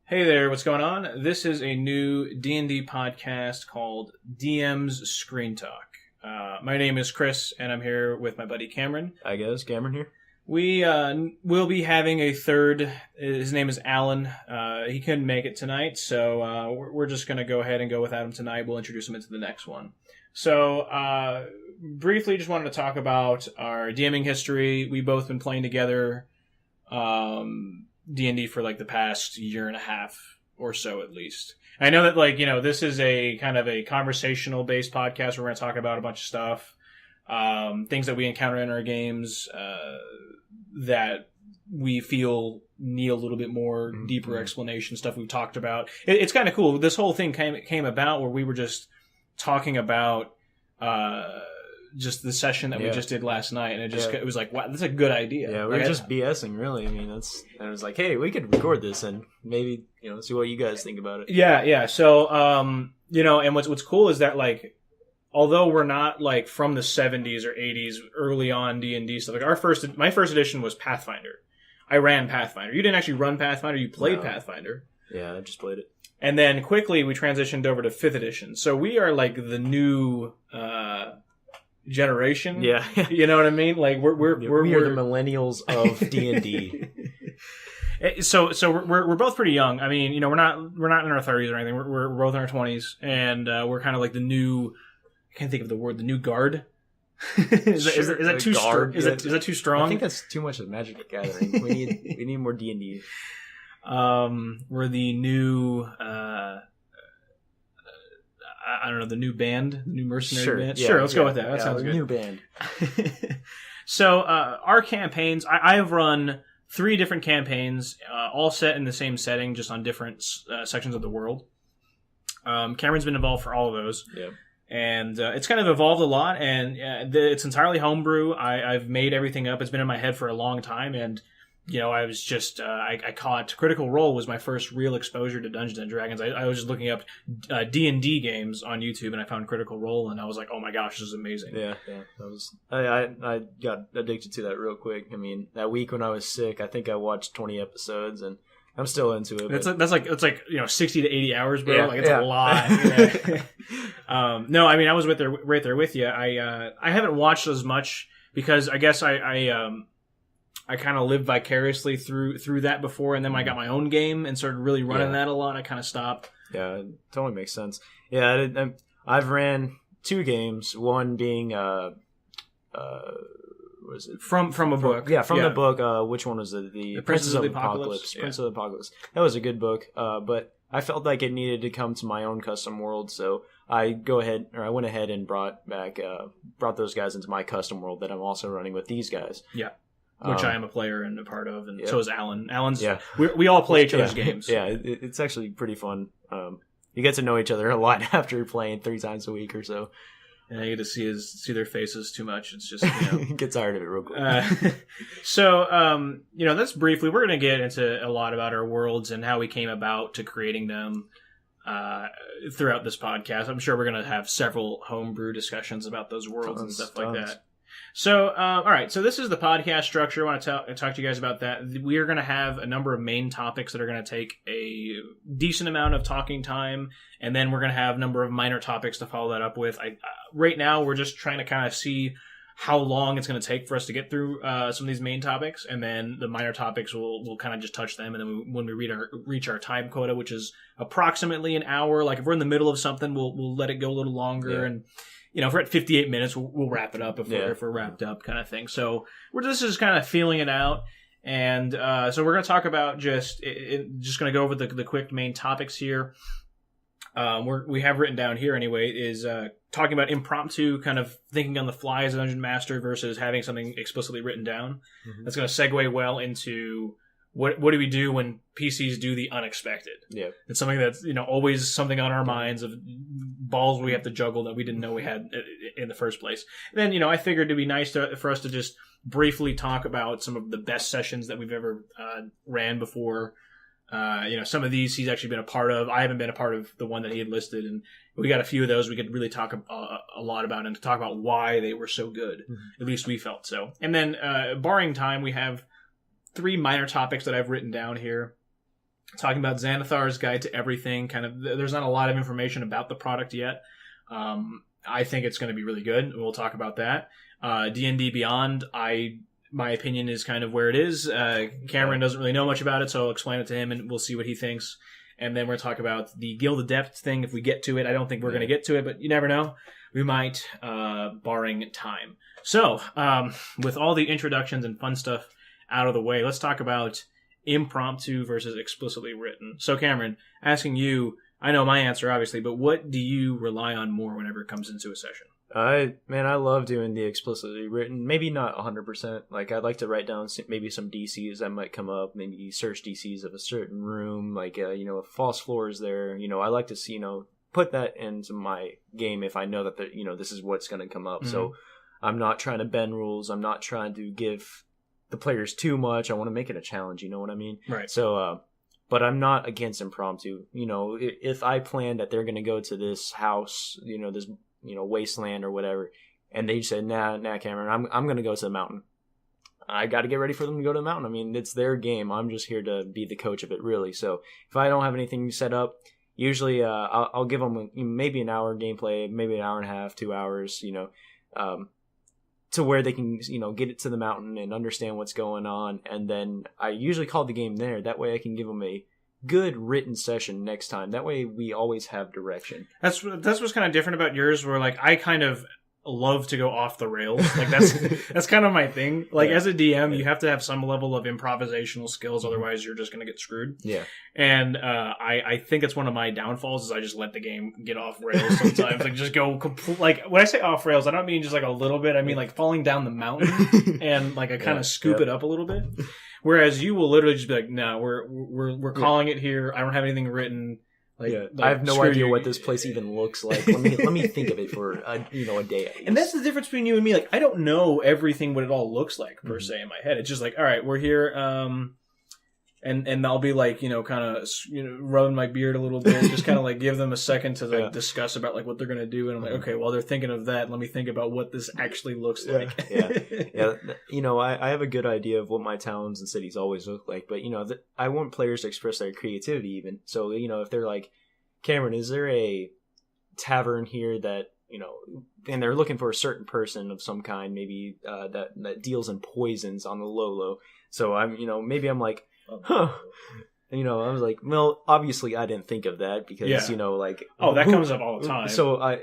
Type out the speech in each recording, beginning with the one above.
Hey there, what's going on? This is a new D&D podcast called DM's Screen Talk. My name is Chris, and I'm here with my buddy Cameron. I guess, Cameron here. We will be having a third. His name is Alan. He couldn't make it tonight, so we're just going to go ahead and go without him tonight. We'll introduce him into the next one. So, briefly, just wanted to talk about our DMing history. We've both been playing together D&D for like the past year and a half or so at least. I know that this is a kind of a conversational based podcast where we're going to talk about a bunch of stuff, things that we encounter in our games that we feel need a little bit more deeper explanation, stuff we've talked about. It's kind of cool. This whole thing came about where we were just talking about just the session that we just did last night, and it was like, wow, that's a good idea. Yeah, we were just BSing, really. I mean, and it was like, hey, we could record this and maybe, see what you guys think about it. Yeah. So, and what's cool is that, like, although we're not, like, from the 70s or 80s, early on D&D stuff, like, my first edition was Pathfinder. I ran Pathfinder. You didn't actually run Pathfinder, you played Pathfinder. Yeah, I just played it. And then quickly we transitioned over to 5th edition. So we are, like, the new generation. Yeah. You know what I mean? Like we're the millennials of D&D. So we're both pretty young. I mean, we're not in our 30s or anything. We're both in our 20s, and we're kind of like the new. I can't think of the word. The new guard. Is that too strong? Is that too strong? I think that's too much of Magic the Gathering. We need more D&D. We're the new. I don't know, the new band, the new mercenary band. Yeah, let's go with that. That sounds good. New band. So our campaigns, I've run 3 different campaigns, all set in the same setting, just on different sections of the world. Cameron's been involved for all of those. Yeah. And it's kind of evolved a lot, and it's entirely homebrew. I've made everything up. It's been in my head for a long time, and I was just I caught Critical Role was my first real exposure to Dungeons and Dragons. I was just looking up D&D games on YouTube, and I found Critical Role, and I was like, oh my gosh, this is amazing. Yeah. I got addicted to that real quick. I mean, that week when I was sick, I think I watched 20 episodes, and I'm still into it. That's like 60 to 80 hours, bro. Yeah, like it's a lot. Yeah. No, I mean I was right there with you. I haven't watched as much because I guess I kind of lived vicariously through that before, and then when I got my own game and started really running that a lot, I kind of stopped. Yeah, it totally makes sense. Yeah, I've ran 2 games. One being what was it from a book? Yeah, from the book. Which one was it? The Princes of the Apocalypse. Prince of the Apocalypse. That was a good book, but I felt like it needed to come to my own custom world, so I went ahead and brought those guys into my custom world that I'm also running with these guys. Yeah. Which I am a player and a part of, and so is Alan. Alan's we all play each other's games. Yeah, it's actually pretty fun. You get to know each other a lot after playing 3 times a week or so. And I get to see their faces too much. It's just get tired of it real quick. So that's briefly. We're going to get into a lot about our worlds and how we came about to creating them throughout this podcast. I'm sure we're going to have several homebrew discussions about those worlds and stuff like that. So, all right. So this is the podcast structure. I want to talk to you guys about that. We are going to have a number of main topics that are going to take a decent amount of talking time, and then we're going to have a number of minor topics to follow that up with. Right now, we're just trying to kind of see how long it's going to take for us to get through some of these main topics, and then the minor topics we'll kind of just touch them, and then when we reach our time quota, which is approximately an hour, like if we're in the middle of something, we'll let it go a little longer and. If we're at 58 minutes, we'll wrap it up if we're wrapped up, kind of thing. So this is kind of feeling it out, and so we're going to talk about just going to go over the quick main topics here. We have written down here anyway is talking about impromptu, kind of thinking on the fly as a dungeon master versus having something explicitly written down. Mm-hmm. That's going to segue well into. What do we do when PCs do the unexpected? Yeah. It's something that's, always something on our minds of balls we have to juggle that we didn't know we had in the first place. And then, I figured it'd be nice for us to just briefly talk about some of the best sessions that we've ever ran before. Some of these he's actually been a part of. I haven't been a part of the one that he had listed, and we got a few of those we could really talk a lot about and to talk about why they were so good. Mm-hmm. At least we felt so. And then, barring time, we have 3 minor topics that I've written down here. talking about Xanathar's Guide to Everything. Kind of, there's not a lot of information about the product yet. I think it's going to be really good. We'll talk about that. D&D Beyond, my opinion is kind of where it is. Cameron doesn't really know much about it, so I'll explain it to him, and we'll see what he thinks. And then we're going to talk about the Guild of Depth thing if we get to it. I don't think we're going to get to it, but you never know. We might, barring time. So, with all the introductions and fun stuff out of the way, let's talk about impromptu versus explicitly written. So, Cameron, asking you, I know my answer, obviously, but what do you rely on more whenever it comes into a session? I love doing the explicitly written. Maybe not 100%. Like, I'd like to write down maybe some DCs that might come up. Maybe search DCs of a certain room. Like, if false floor is there. I like to see, put that into my game if I know that, this is what's going to come up. Mm-hmm. So I'm not trying to bend rules. I'm not trying to give the players too much. I want to make it a challenge. You know what I mean? Right. So, but I'm not against impromptu. If I plan that they're going to go to this house, this wasteland or whatever, and they said, nah, Cameron, I'm going to go to the mountain. I got to get ready for them to go to the mountain. I mean, it's their game. I'm just here to be the coach of it, really. So if I don't have anything set up, usually I'll give them maybe an hour gameplay, maybe an hour and a half, 2 hours, to where they can, get it to the mountain and understand what's going on. And then I usually call the game there. That way I can give them a good written session next time. That way we always have direction. That's what's kind of different about yours, where like I kind of love to go off the rails. Like that's kind of my thing. Like as a DM, you have to have some level of improvisational skills, otherwise you're just going to get screwed. Yeah. And I think it's one of my downfalls is I just let the game get off rails sometimes. Like just go like when I say off rails, I don't mean just like a little bit. I mean like falling down the mountain and like I kind of scoop it up a little bit. Whereas you will literally just be like, no, we're calling it here. I don't have anything written. Like, I have no idea what this place even looks like. Let me think of it for a day. And that's the difference between you and me. Like I don't know everything what it all looks like per se in my head. It's just like, all right, we're here, and I'll be like, kind of rubbing my beard a little bit, just kind of like give them a second to like discuss about like what they're gonna do, and I'm like, okay, while they're thinking of that, let me think about what this actually looks like. Yeah. I have a good idea of what my towns and cities always look like, but I want players to express their creativity even. So if they're like, Cameron, is there a tavern here that and they're looking for a certain person of some kind, maybe that deals in poisons on the low. So I'm maybe I'm like, huh. I was like, well, obviously I didn't think of that because, that comes up all the time. So,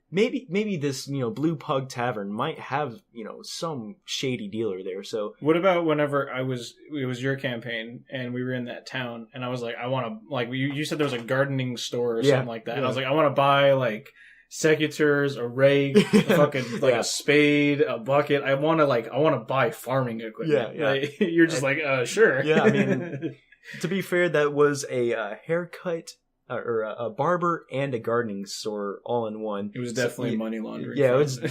maybe this, Blue Pug Tavern might have, some shady dealer there. So what about whenever it was your campaign and we were in that town and I was like, I want to, like, you said there was a gardening store or something like that. Yeah. And I was like, I want to buy like secateurs, a rake, fucking a spade, a bucket. I want to buy farming equipment. Yeah. Like, you're just like, sure. Yeah. I mean, to be fair, that was a haircut or a barber and a gardening store all in one. It was definitely money laundering. Yeah, it was.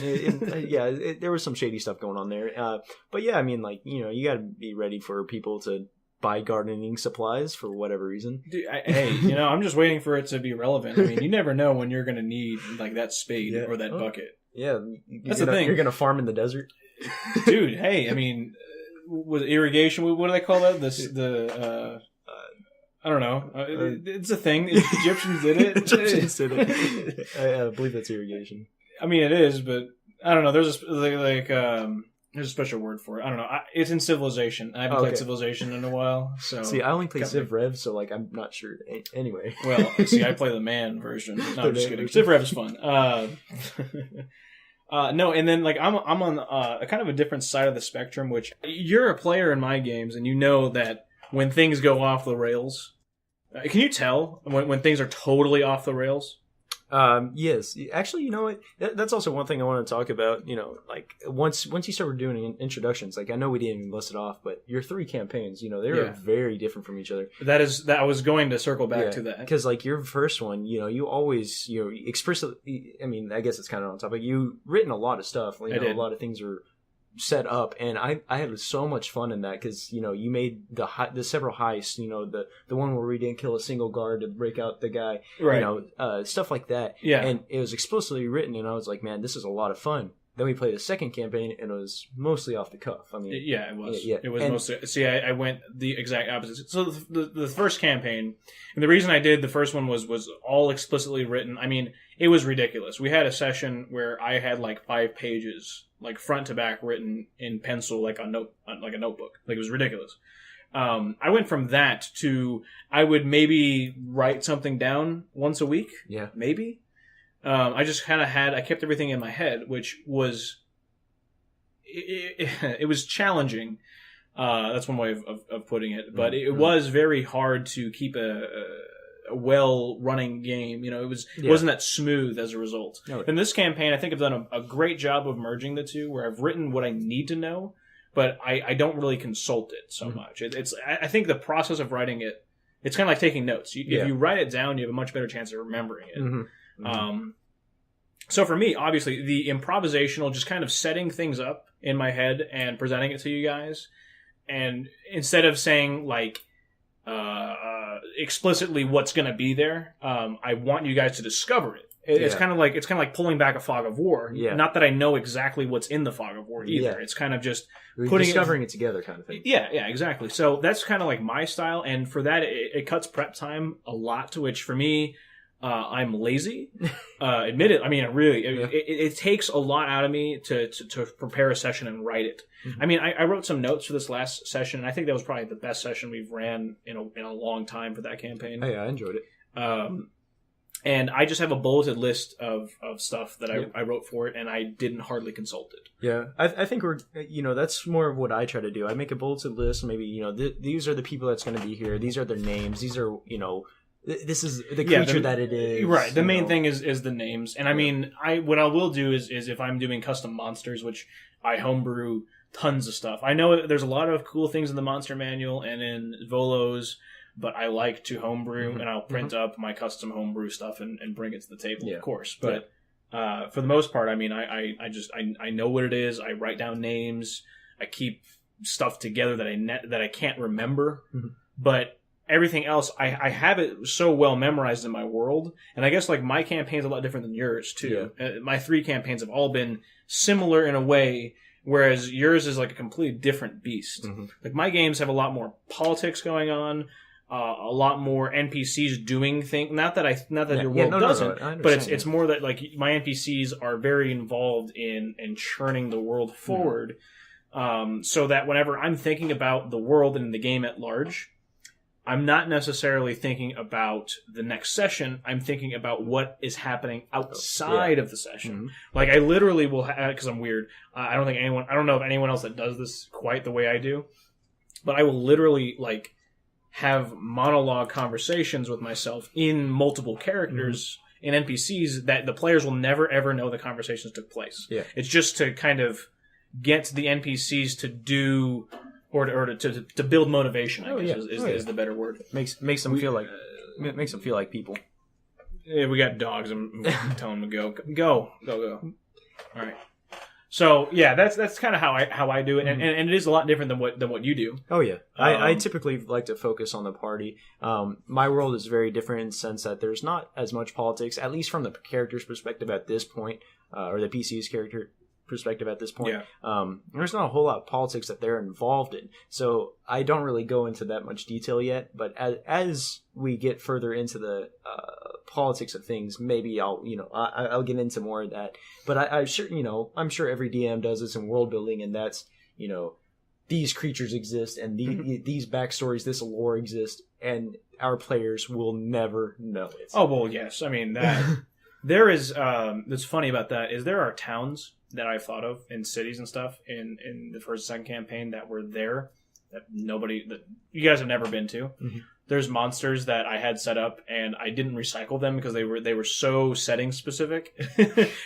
There was some shady stuff going on there. But yeah, I mean, like, you got to be ready for people to buy gardening supplies for whatever reason. Dude, hey, I'm just waiting for it to be relevant. I mean, you never know when you're going to need like that spade or that bucket. Yeah, that's the thing. You're going to farm in the desert, dude. Hey, I mean, with irrigation, what do they call that? I don't know. It's a thing. Egyptians did it. Egyptians did it. I believe that's irrigation. I mean, it is, but I don't know. There's there's a special word for it. I don't know. It's in Civilization. I haven't played Civilization in a while. So see, I only play Civ Rev, so like I'm not sure. Anyway, well, see, I play the man version. No, I'm just kidding. Civ Rev is fun. No, and then like I'm on a kind of a different side of the spectrum. Which you're a player in my games, and you know that when things go off the rails, can you tell when things are totally off the rails? Yes, actually, you know what? That's also one thing I want to talk about. Like once you start doing introductions, like I know we didn't even list it off, but your 3 campaigns, they're very different from each other. That I was going to circle back to that because like your first one, you always explicitly. I mean, I guess it's kind of on topic. You written a lot of stuff. I did. A lot of things are set up, and I had so much fun in that because you made the several heists, the one where we didn't kill a single guard to break out the guy, right? Stuff like that. Yeah, and it was explicitly written, and I was like, man, this is a lot of fun. Then we played a second campaign, and it was mostly off the cuff. I mean, Yeah, it was. Yeah. It was And- mostly. See, I went the exact opposite. So the first campaign, and the reason I did the first one was all explicitly written. I mean, it was ridiculous. We had a session where I had like 5 pages, like front to back, written in pencil, like a notebook. Like, it was ridiculous. I went from that to I would maybe write something down once a week. Yeah. Maybe. I just kind of I kept everything in my head, which was, it was challenging. That's one way of putting it, but it was very hard to keep a well-running game. You know, it wasn't that smooth as a result. No. In this campaign, I think I've done a great job of merging the two, where I've written what I need to know, but I don't really consult it so much. I think the process of writing it, it's kind of like taking notes. If you write it down, you have a much better chance of remembering it. Mm-hmm. So for me, obviously, the improvisational, just kind of setting things up in my head and presenting it to you guys, and instead of saying like explicitly what's going to be there, I want you guys to discover it. It's kind of like pulling back a fog of war. Yeah. Not that I know exactly what's in the fog of war either. Yeah. It's kind of just We're discovering it together, kind of thing. Yeah, exactly. So that's kind of like my style, and for that, it cuts prep time a lot. To which, for me, I'm lazy. Admit it. I mean, it takes a lot out of me to prepare a session and write it. Mm-hmm. I mean, I wrote some notes for this last session, and I think that was probably the best session we've ran in a long time for that campaign. Oh, yeah, I enjoyed it. And I just have a bulleted list of stuff that I wrote for it, and I didn't hardly consult it. Yeah, I think that's more of what I try to do. I make a bulleted list. Maybe, these are the people that's going to be here. These are their names. These are, this is the creature that it is. Right. The main thing is the names. And I mean, what I will do is if I'm doing custom monsters, which I homebrew tons of stuff. I know there's a lot of cool things in the monster manual and in Volo's, but I like to homebrew, and I'll print up my custom homebrew stuff and bring it to the table, of course. But for the most part, I mean, I know what it is. I write down names. I keep stuff together that I can't remember. Mm-hmm. But everything else, I have it so well memorized in my world. And I guess like my campaign's a lot different than yours too. Yeah. My 3 campaigns have all been similar in a way, whereas yours is like a completely different beast. Mm-hmm. Like my games have a lot more politics going on. A lot more NPCs doing things. Not that your world doesn't, but it's more that like my NPCs are very involved in churning the world forward, so that whenever I'm thinking about the world and the game at large, I'm not necessarily thinking about the next session. I'm thinking about what is happening outside of the session. Mm-hmm. Like I literally will, because I'm weird. I don't know of anyone else that does this quite the way I do, but I will literally like have monologue conversations with myself in multiple characters in NPCs that the players will never ever know the conversations took place. Yeah. It's just to kind of get the NPCs to do or to build motivation, I guess is the better word. Makes them feel like people. Yeah, we got dogs. I'm telling them to go. All right. So yeah, that's kind of how I do it, and it is a lot different than what you do. Oh yeah, I typically like to focus on the party. My world is very different in the sense that there's not as much politics, at least from the character's perspective at this point, or the PC's character perspective at this point. Yeah. There's not a whole lot of politics that they're involved in, so I don't really go into that much detail yet. But as we get further into the politics of things, maybe I'll get into more of that. But I'm sure every DM does this in world building, and that's these creatures exist and these backstories, this lore exists, and our players will never know it. Oh well, yes. I mean that there is. That's funny about that is there are towns that I've thought of in cities and stuff in the first and second campaign that were there that you guys have never been to. Mm-hmm. There's monsters that I had set up and I didn't recycle them because they were so setting specific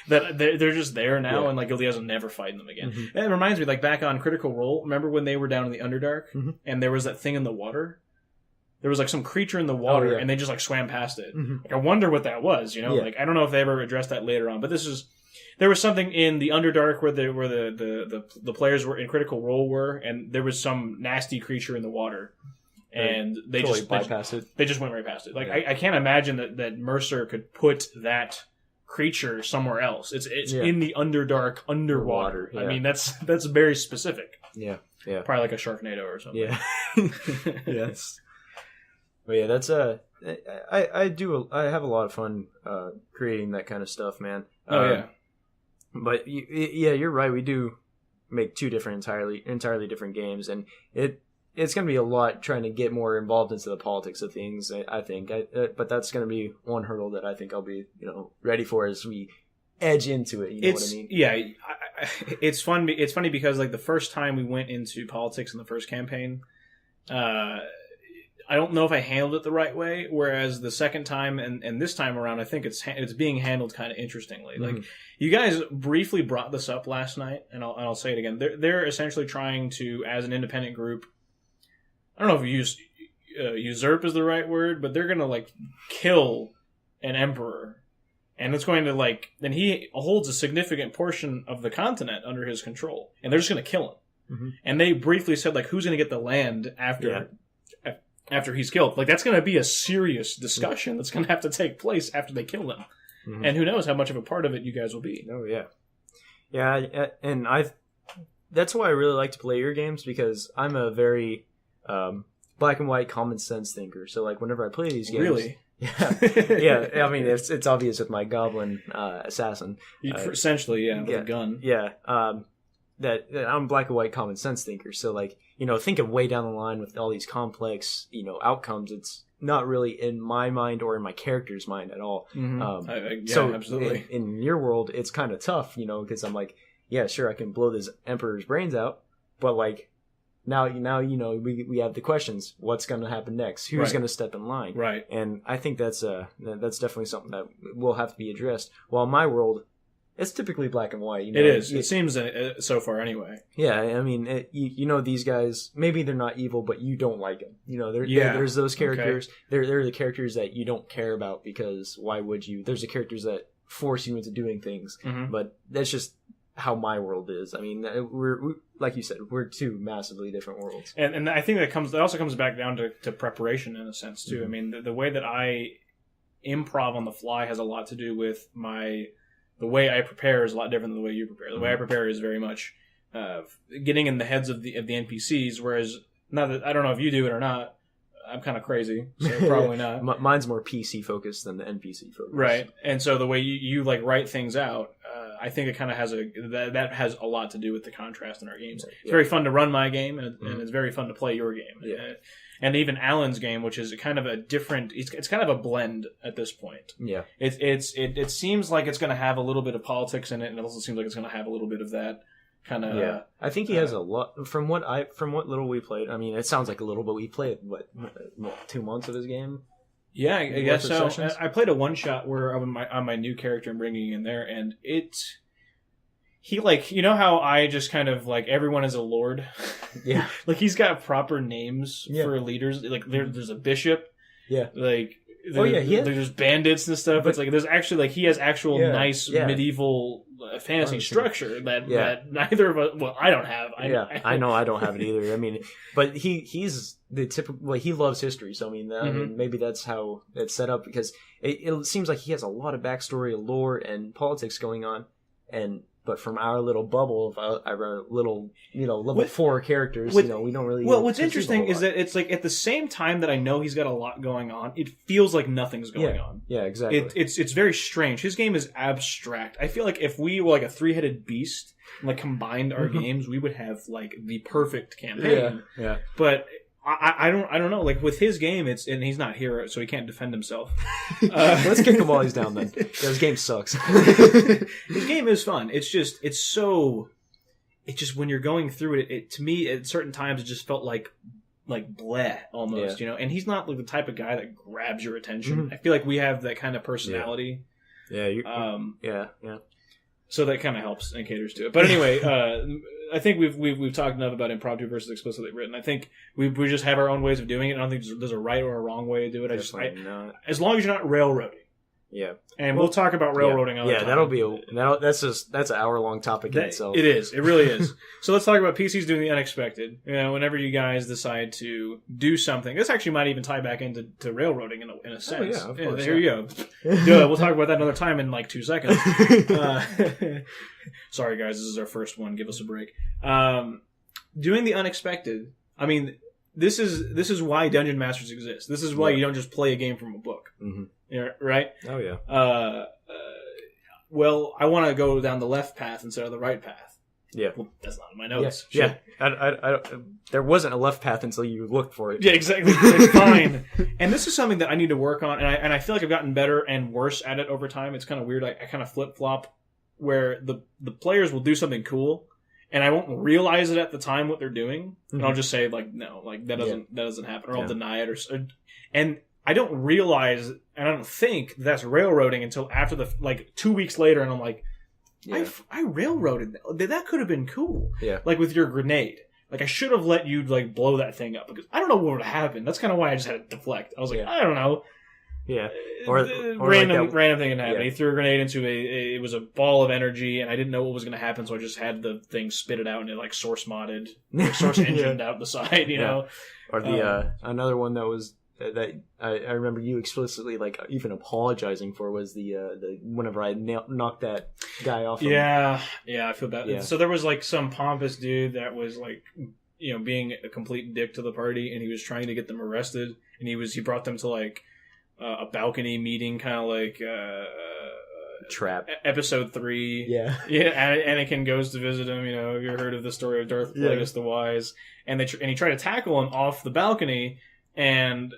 that they're just there now, and like you guys will never fight them again. Mm-hmm. And it reminds me, like back on Critical Role, remember when they were down in the Underdark and there was that thing in the water? There was like some creature in the water and they just like swam past it. Mm-hmm. Like I wonder what that was, Like I don't know if they ever addressed that later on, but there was something in the Underdark where the players were in Critical Role were, and there was some nasty creature in the water. And they totally just bypassed it. They just went right past it. Like I can't imagine that Mercer could put that creature somewhere else. It's Yeah. in the underdark, underwater. Yeah. I mean, that's very specific. Yeah. Probably like a Sharknado or something. Yeah. Yes. But yeah, that's I have a lot of fun creating that kind of stuff, man. Oh yeah. But yeah, you're right. We do make two different entirely different games, and it's going to be a lot trying to get more involved into the politics of things. I think, but that's going to be one hurdle that I think I'll be ready for as we edge into it. You know what I mean? Yeah, it's fun. It's funny because like the first time we went into politics in the first campaign, I don't know if I handled it the right way. Whereas the second time and this time around, I think it's being handled kind of interestingly. Mm-hmm. Like you guys briefly brought this up last night, and I'll say it again. They're essentially trying to, as an independent group, I don't know if usurp is the right word, but they're gonna like kill an emperor, and it's going to then he holds a significant portion of the continent under his control, and they're just gonna kill him. Mm-hmm. And they briefly said like, who's gonna get the land after he's killed? Like that's gonna be a serious discussion that's gonna have to take place after they kill him, Mm-hmm. and who knows how much of a part of it you guys will be. Oh yeah, and that's why I really like to play your games, because I'm a very black and white common sense thinker. So like whenever I play these games, Really? yeah. I mean, it's obvious with my goblin assassin. Essentially, with a gun. Yeah, that I'm a black and white common sense thinker. So like think of way down the line with all these complex outcomes. It's not really in my mind or in my character's mind at all. Mm-hmm. So absolutely. In your world, it's kind of tough, because I'm like, yeah, sure, I can blow this emperor's brains out, but like. Now we have the questions. What's going to happen next? Who's going to step in line? Right. And I think that's definitely something that will have to be addressed. While in my world, it's typically black and white. It is. It seems so far anyway. Yeah, I mean, these guys. Maybe they're not evil, but you don't like them. There's those characters. Okay. They're the characters that you don't care about, because why would you? There's the characters that force you into doing things, mm-hmm. but that's just how my world is. I mean, we're like you said, we're two massively different worlds, and I think that also comes back down to preparation in a sense too. Mm-hmm. I mean, the way that I improv on the fly has a lot to do with the way I prepare is a lot different than the way you prepare. The way I prepare is very much getting in the heads of the NPCs, whereas not that I don't know if you do it or not. I'm kind of crazy, so probably not. Mine's more PC focused than the NPC focused, right? And so the way you like write things out. I think it kind of has that has a lot to do with the contrast in our games. Yeah. It's very fun to run my game, and it's very fun to play your game. Yeah. And even Alan's game, which is kind of a different, it's kind of a blend at this point. Yeah. It seems like it's going to have a little bit of politics in it, and it also seems like it's going to have a little bit of that kind of. Yeah. I think he has a lot from what little we played. I mean, it sounds like a little, but we played 2 months of his game. Yeah, I guess so. I played a one shot where on my new character I'm bringing in there, and he how I just kind of like everyone is a lord. Yeah, like he's got proper names for leaders. Like there's a bishop. Yeah, like there's bandits and stuff. But it's like there's actually he has actual nice medieval fantasy structure that neither of us. Well, I don't have. I know I don't have it either. I mean, but he's the typical. He loves history, so I mean, maybe that's how it's set up, because it seems like he has a lot of backstory, lore, and politics going on, But from our little bubble of our little, level 4 characters, we don't really. Well, what's interesting is that it's like at the same time that I know he's got a lot going on, it feels like nothing's going on. Yeah, exactly. It's very strange. His game is abstract. I feel like if we were like a 3-headed beast, and combined our games, we would have like the perfect campaign. Yeah. But I don't know. Like with his game, and he's not here, so he can't defend himself. Let's kick him while he's down. Then his game sucks. His game is fun. It's just when you're going through it, to me at certain times it just felt like bleh almost, And he's not like the type of guy that grabs your attention. I feel like we have that kind of personality. Yeah. So that kind of helps and caters to it. But anyway, I think we've talked enough about impromptu versus explicitly written. I think we just have our own ways of doing it. I don't think there's a right or a wrong way to do it. As long as you're not railroading. Yeah. And we'll talk about railroading other time. That's an hour-long topic in itself. It is. It really is. So let's talk about PCs doing the unexpected. Whenever you guys decide to do something, this actually might even tie back into railroading in a sense. Oh, yeah, of course. There you go. Duh, we'll talk about that another time in like 2 seconds. Sorry, guys. This is our first one. Give us a break. Doing the unexpected. I mean, this is why Dungeon Masters exist. This is why you don't just play a game from a book. Mm-hmm. Yeah, right? Oh, yeah. Well, I want to go down the left path instead of the right path. Yeah. Well, that's not in my notes. Yeah. There wasn't a left path until you looked for it. Yeah, exactly. It's fine. And this is something that I need to work on, and I feel like I've gotten better and worse at it over time. It's kind of weird. I kind of flip-flop where the players will do something cool, and I won't realize it at the time what they're doing, and I'll just say, like, no, like, that doesn't happen, or I'll deny it, and I don't realize, and I don't think that's railroading until after 2 weeks later, and I'm like, I railroaded that. That could have been cool. Yeah. Like with your grenade. Like, I should have let you, like, blow that thing up, because I don't know what would have happened. That's kind of why I just had it deflect. I was like, I don't know. Yeah. Or random thing had happened. Yeah. He threw a grenade into it was a ball of energy, and I didn't know what was going to happen, so I just had the thing spit it out, and it, like, source engined out the side, you know? Or the, another one that was, that I remember you explicitly like even apologizing for was the whenever I knocked that guy off. Yeah, I feel bad. Yeah. So there was like some pompous dude that was like, being a complete dick to the party, and he was trying to get them arrested, and he brought them to like a balcony meeting, kind of like Trap episode 3. Yeah. Anakin goes to visit him. Have you heard of the story of Darth Plagueis the Wise? And he tried to tackle him off the balcony, and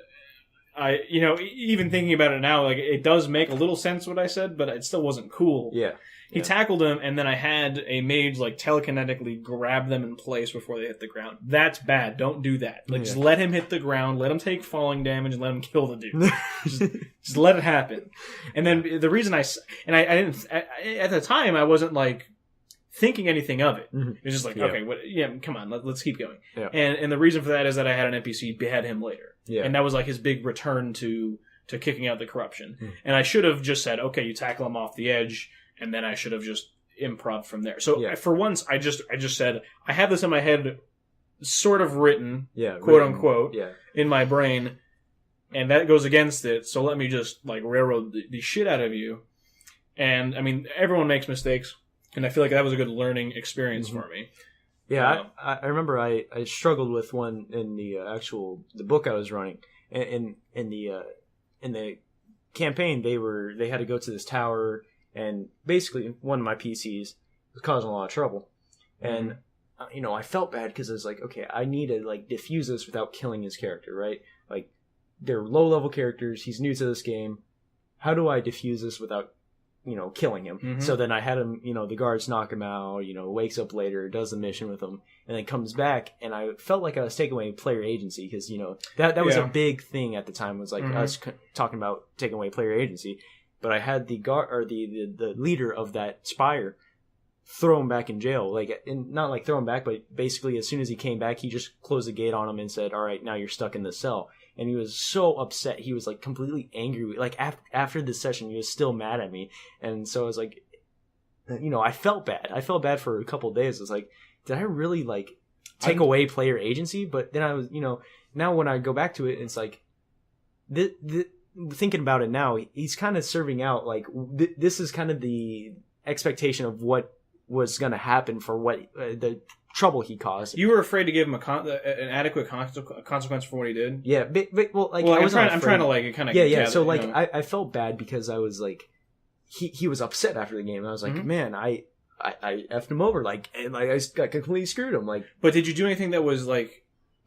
I, even thinking about it now, like, it does make a little sense what I said, but it still wasn't cool. Yeah. He tackled him, and then I had a mage, like, telekinetically grab them in place before they hit the ground. That's bad. Don't do that. Like, just let him hit the ground, let him take falling damage, and let him kill the dude. just let it happen. And then the reason I didn't, at the time, I wasn't, like, thinking anything of it. Mm-hmm. It was just like, okay, come on, let's keep going. Yeah. And the reason for that is that I had an NPC behead him later. Yeah. And that was like his big return to kicking out the corruption. And I should have just said, okay, you tackle him off the edge, and then I should have just improv from there. So for once, I just said, I have this in my head sort of written, quote unquote, in my brain, and that goes against it, so let me just like railroad the shit out of you. And I mean, everyone makes mistakes, and I feel like that was a good learning experience for me. Yeah, I remember I struggled with one in the the book I was running. In the campaign, they had to go to this tower, and basically one of my PCs was causing a lot of trouble. And I felt bad because I was like, okay, I need to like diffuse this without killing his character, right? Like, they're low level characters. He's new to this game. How do I diffuse this without killing him? So then I had him, the guards knock him out, wakes up later, does the mission with him, and then comes back, and I felt like I was taking away player agency, because, that was a big thing at the time, was like us talking about taking away player agency. But I had the guard, or the leader of that spire, throw him back in jail, not like throw him back, but basically as soon as he came back, he just closed the gate on him and said, all right, now you're stuck in the cell. And he was so upset. He was like completely angry. Like after this session, he was still mad at me. And so I was like, I felt bad. I felt bad for a couple of days. I was like, did I really like take away player agency? But then I was, now when I go back to it, it's like, thinking about it now, he's kind of serving out like this is kind of the expectation of what was going to happen for what the trouble he caused. You were afraid to give him an adequate consequence for what he did? Yeah, but I'm trying to like kind of so like I felt bad because I was like he was upset after the game, and I was like, man, I effed him over, and I got completely screwed him, like. But did you do anything that was like?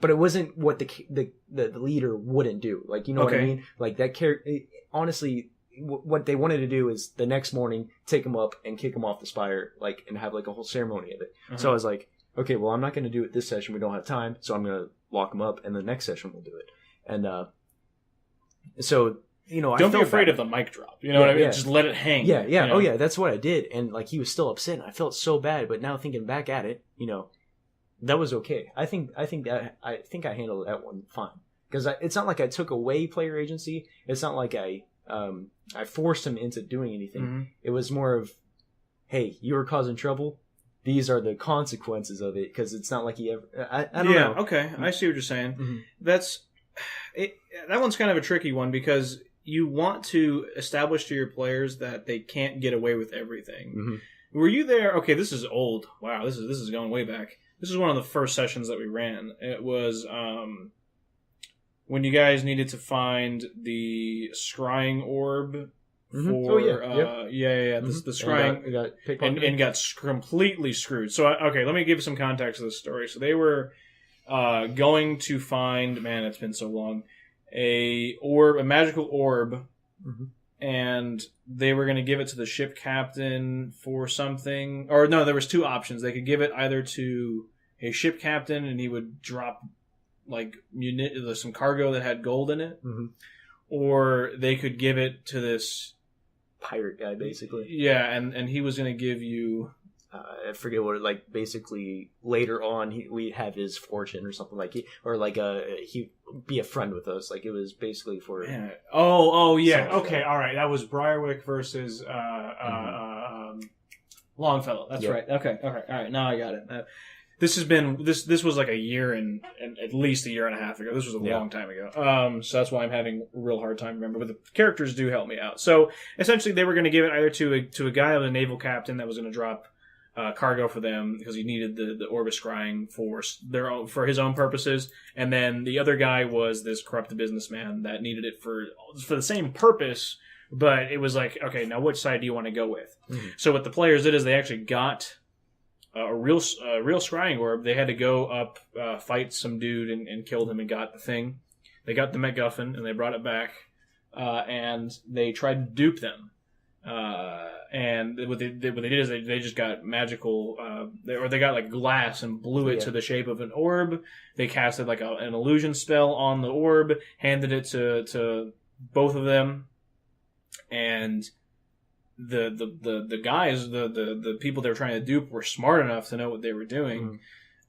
But it wasn't what the leader wouldn't do, like, what I mean, like that character. Honestly, what they wanted to do is the next morning take him up and kick him off the spire, like, and have like a whole ceremony of it. So I was like, okay, well, I'm not going to do it this session. We don't have time, so I'm going to lock him up, and the next session we'll do it. And so, don't be afraid of the mic drop. You know what I mean? Yeah. Just let it hang. Yeah. Oh, yeah, that's what I did. And like, he was still upset, and I felt so bad. But now thinking back at it, that was okay. I think I handled that one fine, because it's not like I took away player agency. It's not like I I forced him into doing anything. Mm-hmm. It was more of, hey, you were causing trouble. These are the consequences of it, because it's not like he ever. I don't know. Okay, I see what you're saying. Mm-hmm. That one's kind of a tricky one because you want to establish to your players that they can't get away with everything. Mm-hmm. Were you there? Okay, this is old. Wow, this is going way back. This is one of the first sessions that we ran. It was when you guys needed to find the scrying orb. Mm-hmm. For Yep. the scrying and got completely screwed. So okay, let me give some context to this story. So they were going to find, man, it's been so long, a magical orb, mm-hmm. and they were going to give it to the ship captain for something. Or no, there was two options. They could give it either to a ship captain and he would drop like some cargo that had gold in it, mm-hmm. or they could give it to this pirate guy, basically. Yeah, and he was going to give you... I forget what, like, basically, later on, we'd have his fortune or something, like, he'd be a friend with us. Like, it was basically for... Yeah. Oh, yeah. Okay, all right. That was Briarwick versus Longfellow. That's right. Okay, all right. Now I got it. This has been this was like a year and at least a year and a half ago. This was a long time ago. So that's why I'm having a real hard time remembering. But the characters do help me out. So essentially, they were going to give it either to a guy, a naval captain that was going to drop cargo for them because he needed the orb of scrying for his own purposes, and then the other guy was this corrupt businessman that needed it for the same purpose. But it was like, okay, now which side do you want to go with? Mm-hmm. So what the players did is they actually got a real scrying orb. They had to go up, fight some dude, and killed him and got the thing. They got the MacGuffin, and they brought it back, and they tried to dupe them. And what they did is they just got magical, they got like glass and blew it to the shape of an orb. They casted like an illusion spell on the orb, handed it to both of them, and the guys, the people they were trying to dupe were smart enough to know what they were doing.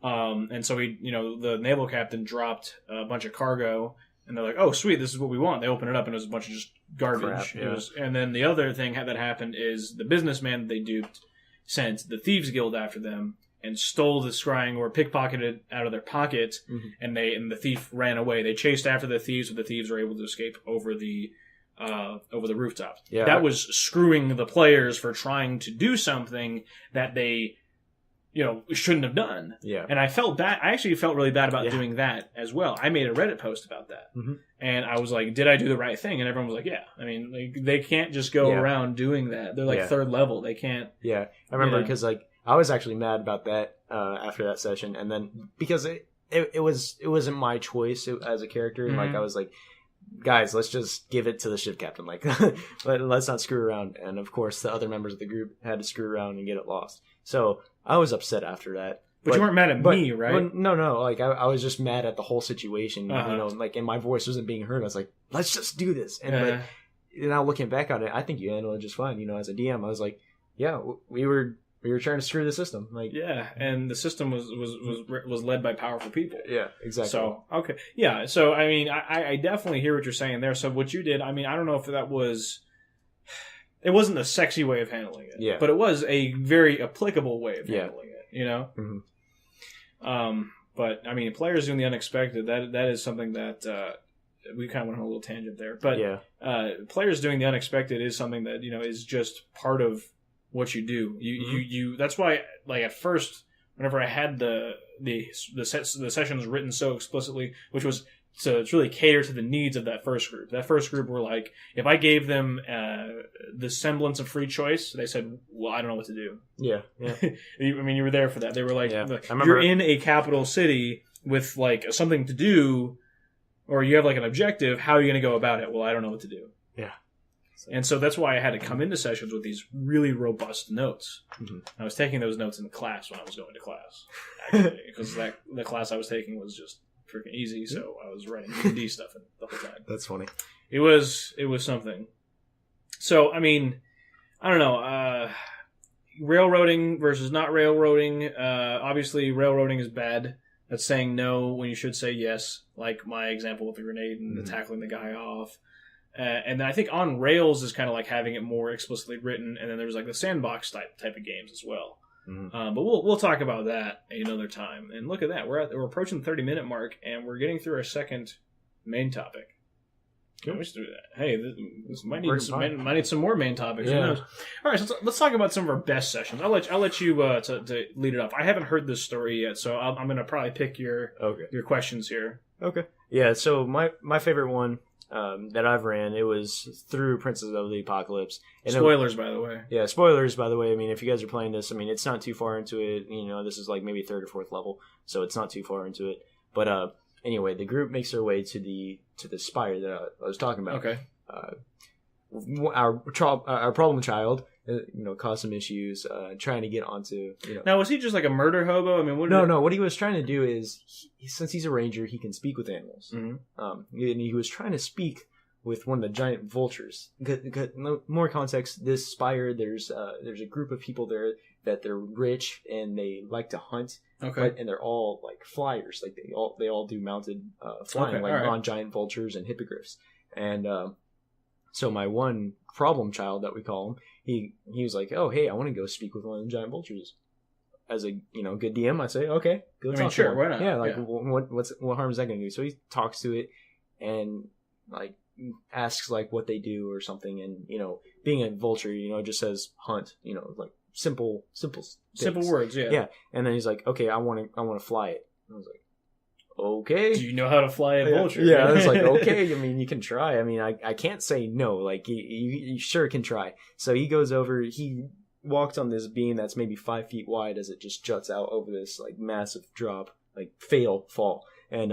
Mm-hmm. And so the naval captain dropped a bunch of cargo, and they're like, "Oh, sweet, this is what we want." They open it up, and it was a bunch of just garbage. Crap, And then the other thing that happened is the businessman that they duped sent the Thieves Guild after them and stole the scrying or pickpocketed it out of their pocket, mm-hmm. and the thief ran away. They chased after the thieves, but the thieves were able to escape over the rooftop. Yeah, that was screwing the players for trying to do something that they, shouldn't have done. Yeah. And I felt bad. I actually felt really bad about doing that as well. I made a Reddit post about that. Mm-hmm. And I was like, did I do the right thing? And everyone was like, yeah. I mean, like, they can't just go around doing that. They're like third level. They can't. Yeah. I remember because I was actually mad about that after that session. And then because it wasn't my choice as a character. Mm-hmm. Like I was like, guys, let's just give it to the ship captain. Like, let's not screw around. And of course, the other members of the group had to screw around and get it lost. So I was upset after that. But you weren't mad at me, right? Well, no. Like I was just mad at the whole situation. Uh-huh. Like, and my voice wasn't being heard. I was like, let's just do this. And but now looking back on it, I think you handled it just fine. As a DM, I was like, yeah, we were trying to screw the system. Like, yeah, and the system was led by powerful people. Yeah, exactly. So okay, yeah. So I mean, I definitely hear what you're saying there. So what you did, I mean, I don't know if that was. It wasn't a sexy way of handling it, but it was a very applicable way of handling it. Mm-hmm. But I mean, players doing the unexpected. That is something that we kind of went on a little tangent there. But players doing the unexpected is something that is just part of what you do. You that's why, like, at first, whenever I had the sessions written so explicitly, which was to really cater to the needs of that first group. That first group were like, if I gave them the semblance of free choice, they said, well, I don't know what to do. Yeah. I mean, you were there for that. They were like, you're in a capital city with like something to do, or you have like an objective. How are you going to go about it? Well, I don't know what to do. Yeah. And so that's why I had to come into sessions with these really robust notes. Mm-hmm. I was taking those notes in class when I was going to class, actually, because the class I was taking was just freaking easy, so I was writing D&D stuff the whole time. That's funny. It was something. So, I mean, I don't know. Railroading versus not railroading. Obviously, railroading is bad. That's saying no when you should say yes, like my example with the grenade and tackling the guy off. And then I think On Rails is kind of like having it more explicitly written, and then there's like the sandbox type of games as well. Mm-hmm. But we'll talk about that another time. And look at that, we're approaching the 30-minute mark, and we're getting through our second main topic. Cool. Hey, this might need some more main topics. Yeah. Who knows? All right, so let's talk about some of our best sessions. I'll let you to lead it off. I haven't heard this story yet, so I'm going to probably pick your questions here. Okay. Yeah. So my favorite one that I've ran, it was through Princes of the Apocalypse. And spoilers, by the way. Yeah, spoilers, by the way. I mean, if you guys are playing this, I mean, it's not too far into it. You know, this is like maybe 3rd or 4th level, so it's not too far into it. But anyway, the group makes their way to the spire that I was talking about. Okay. Our problem child, caused some issues trying to get onto. Now, was he just like a murder hobo? I mean, no. What he was trying to do is, since he's a ranger, he can speak with animals. Mm-hmm. And he was trying to speak with one of the giant vultures. More context: this spire, there's a group of people there that they're rich and they like to hunt. Okay. And they're all like flyers, like they all do mounted flying, on giant vultures and hippogriffs. And so my one problem child that we call him, he was like, "Oh, hey, I want to go speak with one of the giant vultures." As a good DM, I say, "Okay, go talk to him." Why not? Yeah, what harm is that going to do? So he talks to it and like asks like what they do or something, and being a vulture, just says hunt, like simple words, yeah. Yeah, and then he's like, "Okay, I want to fly it." And I was like, "Okay." Do you know how to fly a vulture? Yeah, I was like, "Okay." I mean, you can try. I mean, I can't say no. Like, you sure can try. So he goes over. He walks on this beam that's maybe 5 feet wide as it just juts out over this like massive drop, like fall, and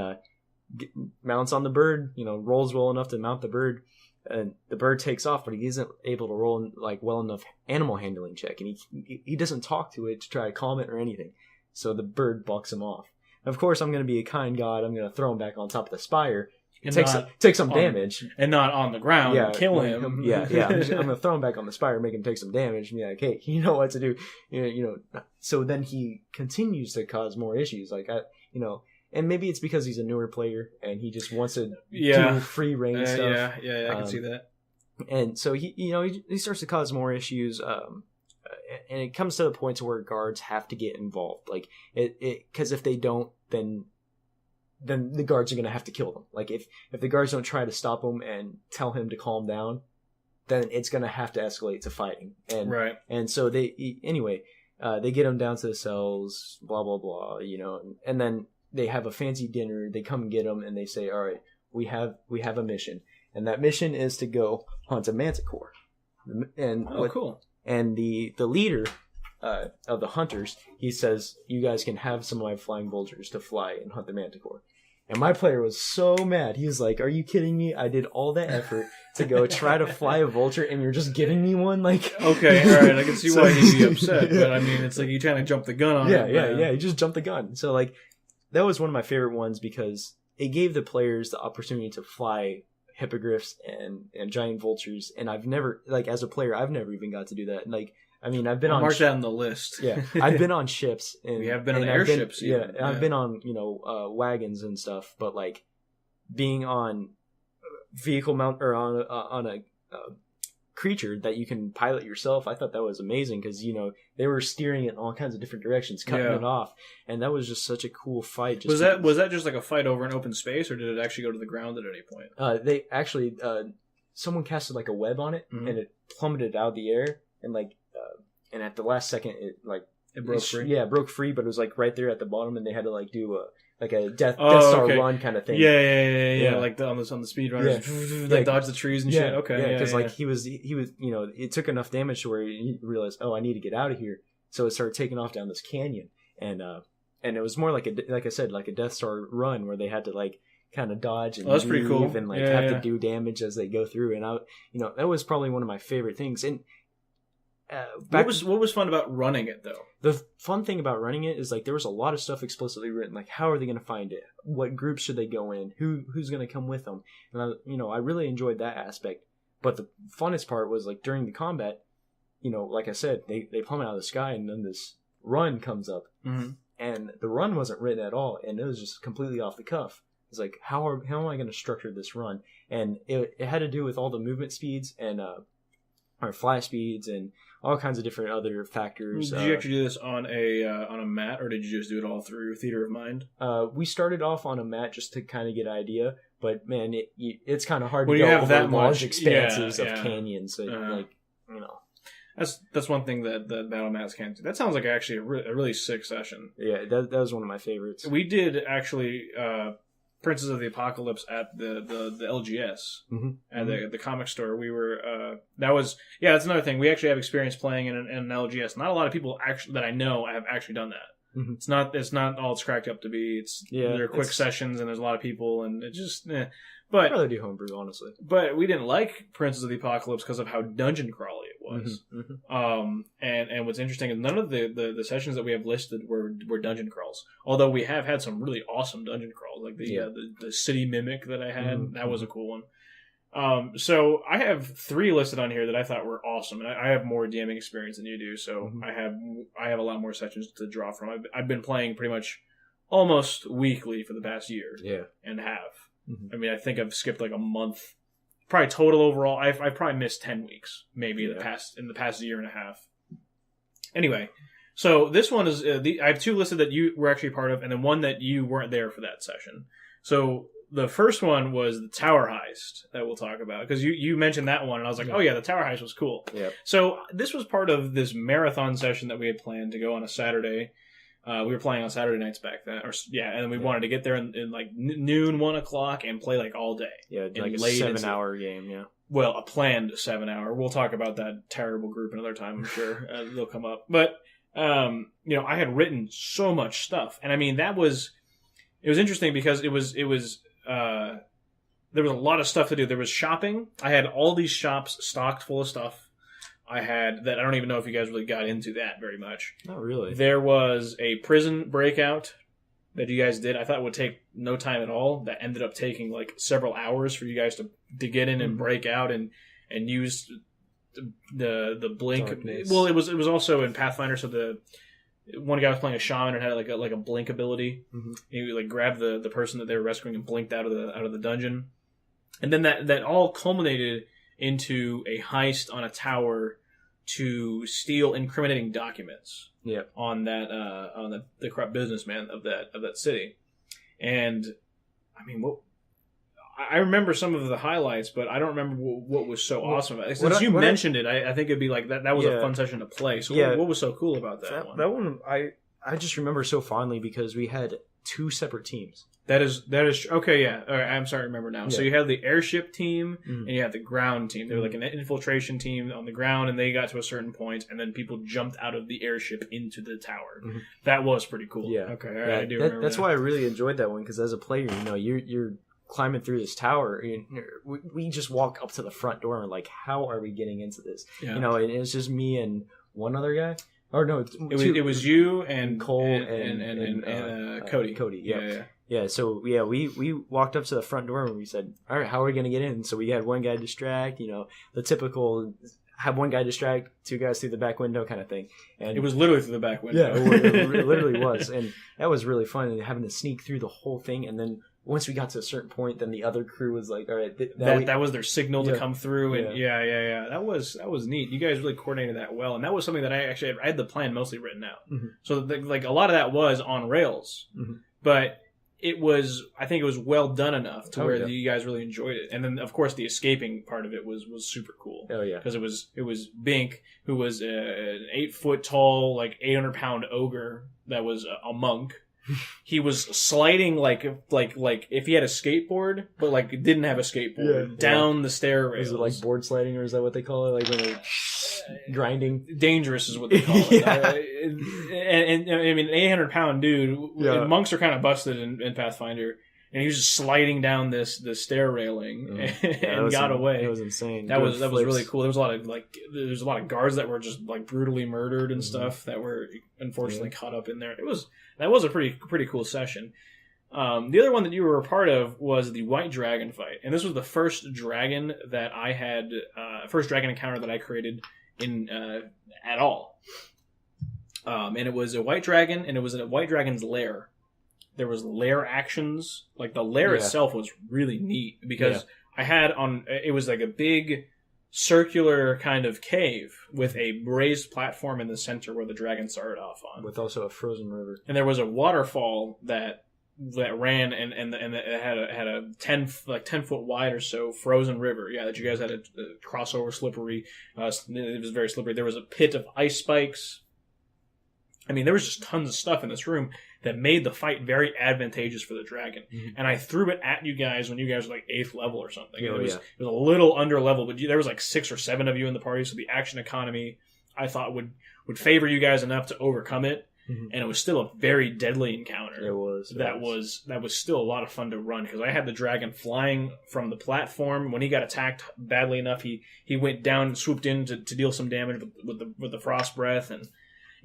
mounts on the bird. Rolls well enough to mount the bird. And the bird takes off, but he isn't able to roll like well enough animal handling check, and he doesn't talk to it to try to calm it or anything. So the bird bucks him off. Of course, I'm going to be a kind god. I'm going to throw him back on top of the spire, and take some damage, and not on the ground. Yeah, kill him. Yeah. I'm going to throw him back on the spire, make him take some damage, and be like, "Hey, you know what to do." So then he continues to cause more issues, And maybe it's because he's a newer player and he just wants to do free reign stuff. Yeah, I can see that. And so he starts to cause more issues, and it comes to the point where guards have to get involved. Like because if they don't, then the guards are going to have to kill them. Like if the guards don't try to stop him and tell him to calm down, then it's going to have to escalate to fighting. And right. And so they get him down to the cells, blah blah blah, and then they have a fancy dinner. They come get him, and they say, "All right, we have a mission, and that mission is to go hunt a manticore." And cool. And the leader of the hunters, he says, "You guys can have some of my flying vultures to fly and hunt the manticore." And my player was so mad. He was like, "Are you kidding me? I did all that effort to go try to fly a vulture, and you're just giving me one?" Like, okay, all right, I can see why you'd be upset, but I mean, it's like you kind of jumped the gun on it. Yeah, you just jumped the gun. So like, that was one of my favorite ones because it gave the players the opportunity to fly hippogriffs and giant vultures. And I've never, like, as a player, I've never even got to do that. Like, I mean, I've been on... Mark that on the list. Yeah, I've been on ships. And we have been on airships. I've been on, wagons and stuff. But, like, being on vehicle mount or on a creature that you can pilot yourself, I thought that was amazing because they were steering it in all kinds of different directions, cutting it off, and that was just such a cool fight. Was that just like a fight over an open space, or did it actually go to the ground at any point? They actually someone casted like a web on it, and it plummeted out of the air, and and at the last second it broke free. Yeah, it broke free, but it was like right there at the bottom, and they had to like do a Death Star run kind of thing. Yeah. Like on the speed runners, dodge the trees and shit. Okay, because like he was, it took enough damage to where he realized, I need to get out of here. So it started taking off down this canyon, and it was more like like I said, like a Death Star run where they had to like kind of dodge and that's pretty cool, and have to do damage as they go through. And that was probably one of my favorite things. And what was fun about running it though? The fun thing about running it is like there was a lot of stuff explicitly written, like how are they going to find it? What groups should they go in? Who's going to come with them? And I really enjoyed that aspect. But the funnest part was like during the combat, like I said, they plummet out of the sky and then this run comes up, and the run wasn't written at all, and it was just completely off the cuff. It's like, how am I going to structure this run? And it had to do with all the movement speeds and or fly speeds and all kinds of different other factors. Did you actually do this on a mat, or did you just do it all through Theater of Mind? We started off on a mat just to kind of get an idea, but man, it's kind of hard when to you go have over that large much expanses of canyons. So, That's one thing that battle mats can't do. That sounds like actually a really sick session. Yeah, that was one of my favorites. We did actually Princes of the Apocalypse at the LGS at the comic store. We were that's another thing. We actually have experience playing in an LGS. Not a lot of people actually that I know have actually done that. Mm-hmm. It's not all it's cracked up to be. They're quick sessions and there's a lot of people and it just. But I'd rather do homebrew, honestly. But we didn't like Princes of the Apocalypse because of how dungeon crawly it was. And what's interesting is none of the sessions that we have listed were dungeon crawls. Although we have had some really awesome dungeon crawls, like the City Mimic that I had. That was a cool one. So I have 3 listed on here that I thought were awesome, and I have more DMing experience than you do. So I have a lot more sessions to draw from. I've been playing pretty much almost weekly for the past year and a half. I mean, I think I've skipped like a month. Probably total overall, I've probably missed 10 weeks, maybe in the past year and a half. Anyway, so this one is I have 2 listed that you were actually part of, and then one that you weren't there for that session. So the first one was the Tower Heist that we'll talk about, because you mentioned that one, and I was like, oh yeah, the Tower Heist was cool. Yeah. So this was part of this marathon session that we had planned to go on a Saturday. We were playing on Saturday nights back then, and we wanted to get there in like noon, 1 o'clock, and play like all day. Yeah, like a 7-hour game. Yeah. Well, a planned 7-hour. We'll talk about that terrible group another time. I'm sure they'll come up. But I had written so much stuff, and I mean it was interesting because it was there was a lot of stuff to do. There was shopping. I had all these shops stocked full of stuff. I don't even know if you guys really got into that very much. Not really. There was a prison breakout that you guys did. I thought it would take no time at all. That ended up taking like several hours for you guys to get in and break out and use the blink. Darkness. Well, it was also in Pathfinder, so the one guy was playing a shaman and had like a blink ability. And he like grabbed the person that they were rescuing and blinked out of the dungeon. And then that all culminated into a heist on a tower to steal incriminating documents on the corrupt businessman of that city. And I mean, I remember some of the highlights, but I don't remember what was so awesome about it. Since you mentioned it, I think it'd be like that was a fun session to play. So what was so cool about that one? That one I just remember so fondly because we had 2 separate teams. That is okay. Yeah, all right, I'm starting to remember now. Yeah. So you had the airship team and you had the ground team. They were like an infiltration team on the ground, and they got to a certain point, and then people jumped out of the airship into the tower. That was pretty cool. Yeah. Okay. All right, I do remember. That's why I really enjoyed that one, because as a player, you're climbing through this tower. We just walk up to the front door and we're like, how are we getting into this? Yeah. And it's just me and one other guy. Or no, it was you and Cole and Cody. Cody, yeah. Yeah, so we walked up to the front door and we said, all right, how are we going to get in? So we had one guy distract, the typical have one guy distract, 2 guys through the back window kind of thing. And it was literally through the back window. Yeah, it literally was. And that was really fun, and having to sneak through the whole thing. And then once we got to a certain point, then the other crew was like, all right. That was their signal to come through. And yeah. That was neat. You guys really coordinated that well. And that was something that I had the plan mostly written out. So like a lot of that was on rails. But I think it was well done enough to where you guys really enjoyed it. And then, of course, the escaping part of it was super cool. Oh, yeah. Because it was Bink, who was an 8-foot tall, like 800-pound ogre that was a monk. He was sliding like if he had a skateboard, but like didn't have a skateboard down the stair rails. Is it like board sliding, or is that what they call it? Like when they're grinding? Dangerous is what they call it. And I mean, 800-pound dude. Monks are kind of busted in Pathfinder, and he was just sliding down this stair railing and got away. It was insane. That was really cool. There was a lot of guards that were just like brutally murdered and stuff that were unfortunately caught up in there. That was a pretty cool session. The other one that you were a part of was the White Dragon fight, and this was the first dragon that I had, first dragon encounter that I created in at all. And it was a white dragon, and it was in a white dragon's lair. there was lair actions. Like the lair Yeah. itself was really neat because Yeah. I had on it was like a big circular kind of cave with a raised platform in the center where the dragon started off on, With also a frozen river. and there was a waterfall that ran and it had a 10 foot wide or so frozen river. Yeah, that you guys had a crossover slippery. It was very slippery. There was a pit of ice spikes. I mean, there was just tons of stuff in this room that made the fight very advantageous for the dragon. Mhm. And I threw it at you guys when you guys were like 8th level or something. Oh, It was yeah. it was a little under level, but there was like 6 or 7 of you in the party, so the action economy I thought would favor you guys enough to overcome it. Mhm. And it was still a very deadly encounter. It was. That was still a lot of fun to run because I had the dragon flying from the platform. When he got attacked badly enough, he went down and swooped in to deal some damage with the frost breath, and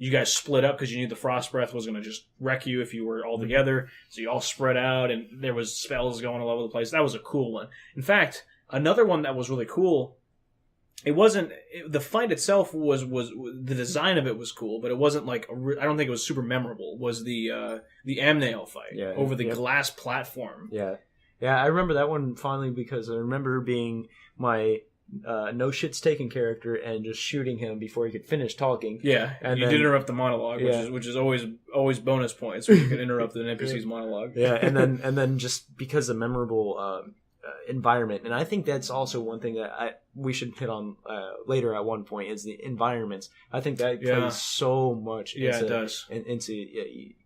you guys split up because you knew the frost breath was going to just wreck you if you were all together. So you all spread out, and there was spells going all over the place. That was a cool one. In fact, another one that was really cool. The fight itself was the design of it was cool, but it wasn't like I don't think it was super memorable. Was the Amnail fight over the glass platform? Yeah, I remember that one fondly because I remember being my no shit's taken character and just shooting him before he could finish talking. Yeah, and you then, did interrupt the monologue, which is always bonus points when you can interrupt an NPC's monologue. Yeah, and then just because of memorable environment, and I think that's also one thing that we should hit on later at one point is the environments. I think that plays so much it does into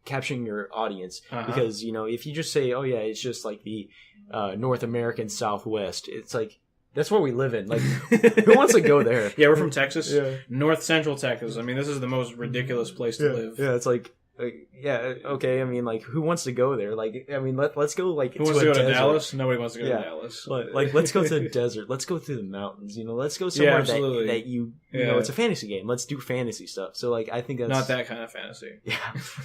capturing your audience because if you just say, oh yeah, it's just like the North American Southwest, it's like that's where we live in. Like, who wants to go there? Yeah, we're from Texas, yeah. North Central Texas. I mean, this is the most ridiculous place to live. Yeah, it's like yeah, okay. I mean, like, who wants to go there? Like, I mean, let's go. Like, who wants to go to Dallas? Nobody wants to go to Dallas. But like, let's go to the desert. Let's go through the mountains. Let's go somewhere that you know it's a fantasy game. Let's do fantasy stuff. So like, I think that's not that kind of fantasy. Yeah,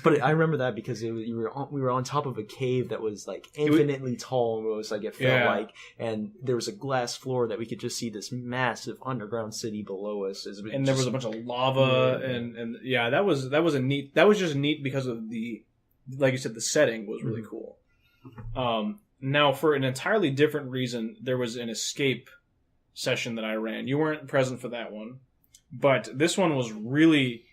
but I remember that because we were on top of a cave that was like infinitely tall almost. Like it felt like, and there was a glass floor that we could just see this massive underground city below us. And there was a bunch of lava and that was just neat because of the, like you said, the setting was really cool. Now, for an entirely different reason, there was an escape session that I ran. You weren't present for that one, but this one was really.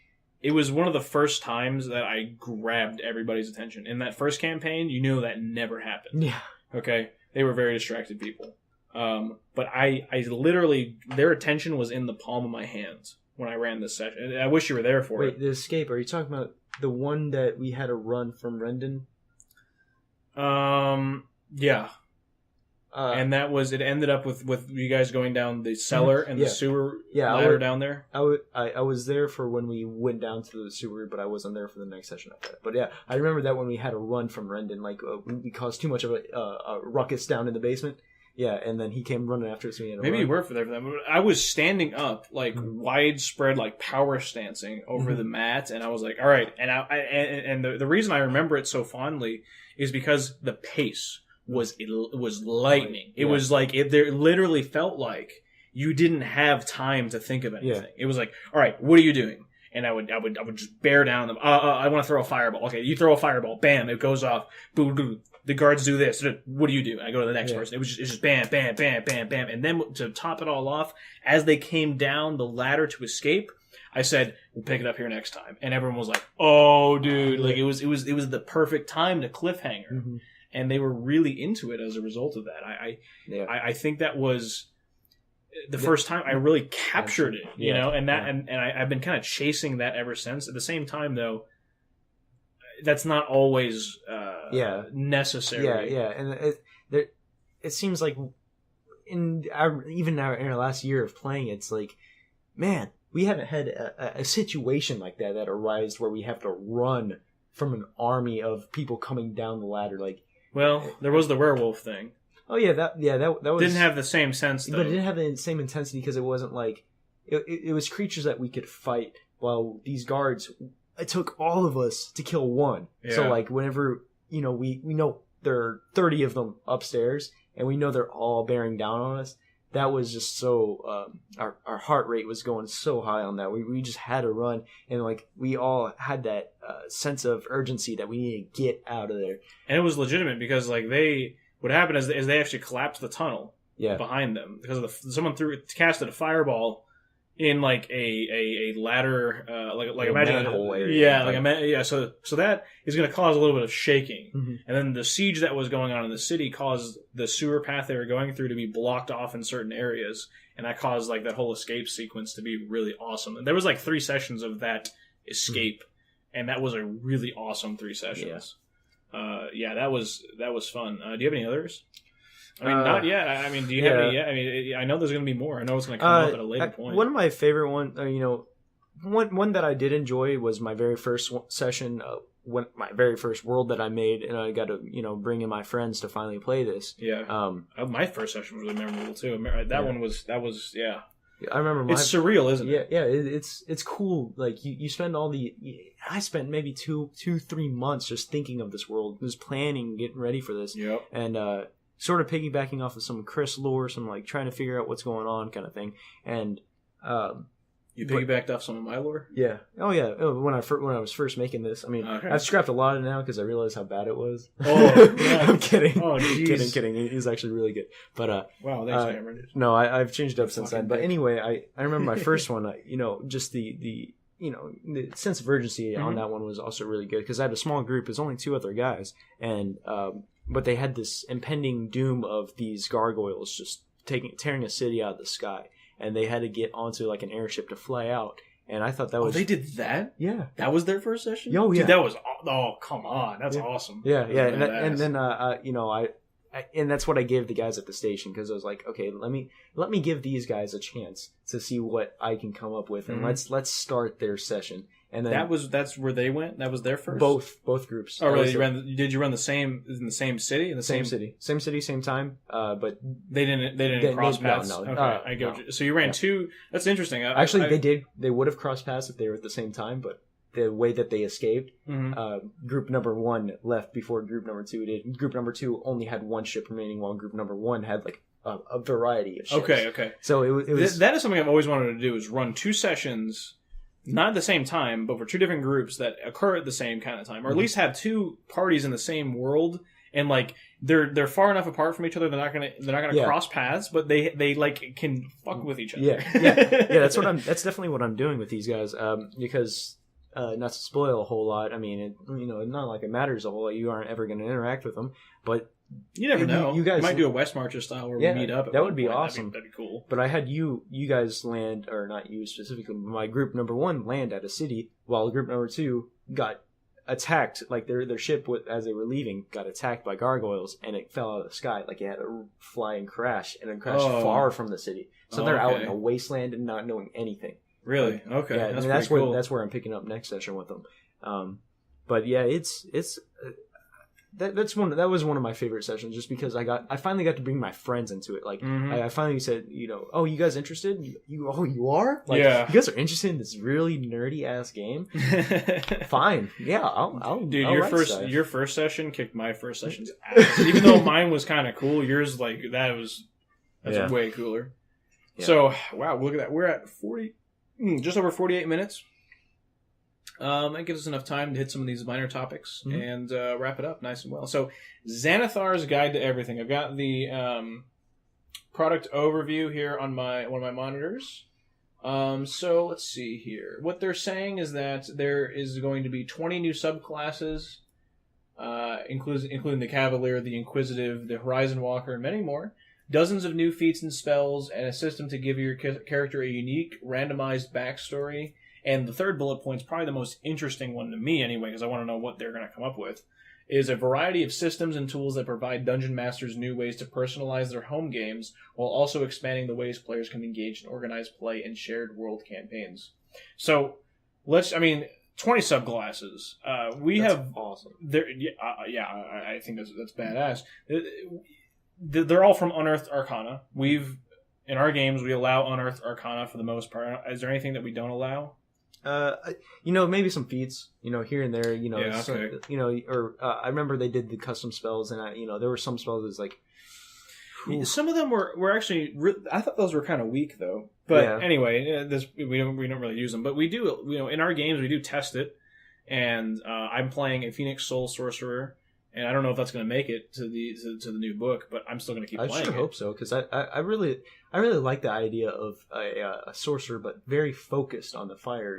It was one of the first times that I grabbed everybody's attention. In that first campaign, you knew that never happened. Yeah. Okay? They were very distracted people. But I literally, their attention was in the palm of my hands when I ran this session. I wish you were there for it. Wait, the escape, are you talking about the one that we had to run from Rendon? Yeah. And that was, it ended up with you guys going down the cellar and the sewer ladder down there. I was there for when we went down to the sewer, but I wasn't there for the next session after that. But yeah, I remember that when we had to run from Rendon, like we caused too much of a ruckus down in the basement. Yeah, and then he came running after us. Maybe you were there for that. But I was standing up, like widespread, like power stancing over the mat, and I was like, "All right." And the reason I remember it so fondly is because the pace was lightning. It was like there literally felt like you didn't have time to think of anything. Yeah. It was like, "All right, what are you doing?" And I would just bear down them. I want to throw a fireball. Okay, you throw a fireball. Bam! It goes off. Boom! Boom! The guards do this. What do you do? I go to the next person. It's just bam, bam, bam, bam, bam. And then to top it all off, as they came down the ladder to escape, I said, "We'll pick it up here next time." And everyone was like, "Oh, dude!" Like it was the perfect time to cliffhanger, and they were really into it as a result of that. I think that was the first time I really captured it, you know, and I've been kind of chasing that ever since. At the same time, though, that's not always necessary. Yeah, and it seems like in our last year of playing, it's like, man, we haven't had a situation like that arise where we have to run from an army of people coming down the ladder. Like, well, there was the werewolf thing. Oh yeah, that was didn't have the same sense, though. But it didn't have the same intensity because it wasn't like it was creatures that we could fight, while these guards. It took all of us to kill one. Yeah. So like whenever we know there are 30 of them upstairs and we know they're all bearing down on us, that was just so our heart rate was going so high on that. We just had to run, and like we all had that sense of urgency that we need to get out of there. And it was legitimate because like what happened is they actually collapsed the tunnel behind them because of someone casted a fireball in like a ladder, like imagine manhole area. So that is going to cause a little bit of shaking, Mm-hmm. and then the siege that was going on in the city caused the sewer path they were going through to be blocked off in certain areas, and that caused like that whole escape sequence to be really awesome. And there was like 3 sessions of that escape, and that was a really awesome 3 sessions. That was fun. Do you have any others? I mean, not yet. I mean, do you have any yet? I mean, I know there's going to be more. I know it's going to come up at a later point. One of my favorite one that I did enjoy was my very first session, my very first world that I made, and I got to bring in my friends to finally play this. Yeah. My first session was really memorable too. That was. I remember. It's surreal, isn't it? Yeah. It's cool. Like you spend I spent maybe 2-3 months just thinking of this world, just planning, getting ready for this. Yep. And sort of piggybacking off of some Chris lore, some like trying to figure out what's going on kind of thing. And you piggybacked off some of my lore? Yeah. Oh yeah. When I was first making this, I mean, okay. I've scrapped a lot of it now because I realized how bad it was. Oh, yeah. I'm kidding. Oh, geez. Kidding. He's actually really good. But wow, thanks, Cameron. No, I've changed up since then. But dick. anyway, I remember my first one. Just the sense of urgency on that one was also really good because I had a small group. There's only 2 other guys, and but they had this impending doom of these gargoyles just tearing a city out of the sky, and they had to get onto like an airship to fly out. And I thought that was they did that. Yeah, that was their first session. Oh yeah, dude, that was come on, that's awesome. Yeah, and then and that's what I gave the guys at the station because I was like, okay, let me give these guys a chance to see what I can come up with, and let's start their session. And then that's where they went. That was their first. Both groups. Oh, really? Did you run the same in the same city? In the same city, same time. But they didn't cross paths. No. Okay, I go. No. So you ran 2. That's interesting. Actually, they did. They would have crossed paths if they were at the same time, but the way that they escaped, group number 1 left before group number 2 did. Group number 2 only had 1 ship remaining, while group number 1 had like a variety of ships. Okay. So it was that is something I've always wanted to do: is run 2 sessions. Not at the same time, but for 2 different groups that occur at the same kind of time, or at least have 2 parties in the same world, and like they're far enough apart from each other they're not gonna cross paths, but they like can fuck with each other. Yeah. That's definitely what I'm doing with these guys, because not to spoil a whole lot. I mean, it's not like it matters a whole lot. You aren't ever going to interact with them, but you never know. You guys might do a West Marcher style where we meet up. That would be awesome. That'd be cool. But I had you guys land, or not you specifically, but my group number 1 land at a city, while group number 2 got attacked. Like their ship, as they were leaving, got attacked by gargoyles, and it fell out of the sky. Like it had a flying crash, and it crashed far from the city. So they're out in a wasteland and not knowing anything. Really? Okay. Yeah, that's cool. That's where I'm picking up next session with them. But yeah, it's that was one of my favorite sessions, just because I finally got to bring my friends into it. Like I finally said, oh, you guys interested? You are? Like, yeah. You guys are interested in this really nerdy ass game? Fine. Yeah, I'll dude, I'll your first session kicked my first session's ass. Even though mine was kind of cool, yours that's way cooler. Yeah. So wow, look at that. We're at just over 48 minutes. That gives us enough time to hit some of these minor topics and wrap it up nice and well. So, Xanathar's Guide to Everything. I've got the product overview here on one of my monitors. So let's see here. What they're saying is that there is going to be 20 new subclasses, including the Cavalier, the Inquisitive, the Horizon Walker, and many more. Dozens of new feats and spells, and a system to give your character a unique, randomized backstory. And the third bullet point is probably the most interesting one to me anyway, because I want to know what they're going to come up with, is a variety of systems and tools that provide dungeon masters new ways to personalize their home games, while also expanding the ways players can engage in organized play and shared world campaigns. So, 20 subclasses. That's awesome. I think that's badass. They're all from Unearthed Arcana. In our games, we allow Unearthed Arcana for the most part. Is there anything that we don't allow? Maybe some feats, here and there, Yeah, okay. I remember they did the custom spells, and there were some spells that's like, Some of them were actually. I thought those were kind of weak though. But Yeah. anyway, we don't really use them. But we do. In our games we do test it, and I'm playing a Phoenix Soul Sorcerer. And I don't know if that's going to make it to the new book, but I'm still going to keep playing it. I sure hope so, because I really like the idea of a sorcerer, but very focused on the fire,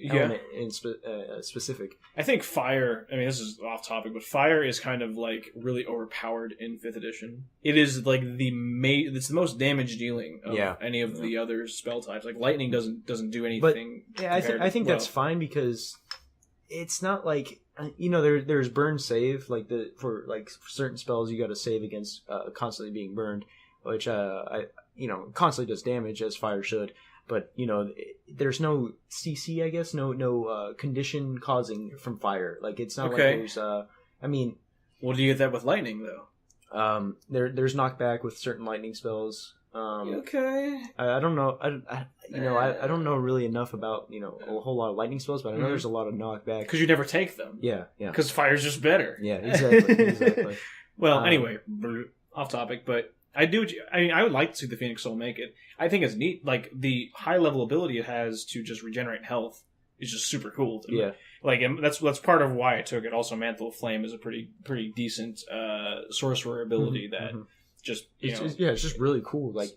element in specific. I think fire. I mean, this is off topic, but fire is kind of like really overpowered in 5th edition. It is like it's the most damage dealing of any of the other spell types. Like lightning doesn't do anything. But yeah, I think that's fine because it's not like. There's burn save for certain spells you got to save against constantly being burned, which constantly does damage as fire should. But there's no CC, I guess, no condition causing from fire. Like it's not like there's well, do you get that with lightning though? There's knockback with certain lightning spells. Okay. I don't know. I don't know really enough about a whole lot of lightning spells, but I know there's a lot of knockback because you never take them. Yeah. Because fire's just better. Yeah, exactly. Well, anyway, off topic, but I would like to see the Phoenix Soul make it. I think it's neat. Like the high level ability it has to just regenerate health is just super cool to me. Yeah. Like that's part of why I took it. Also, Mantle of Flame is a pretty decent sorcerer ability that. Just it's just really cool. Like,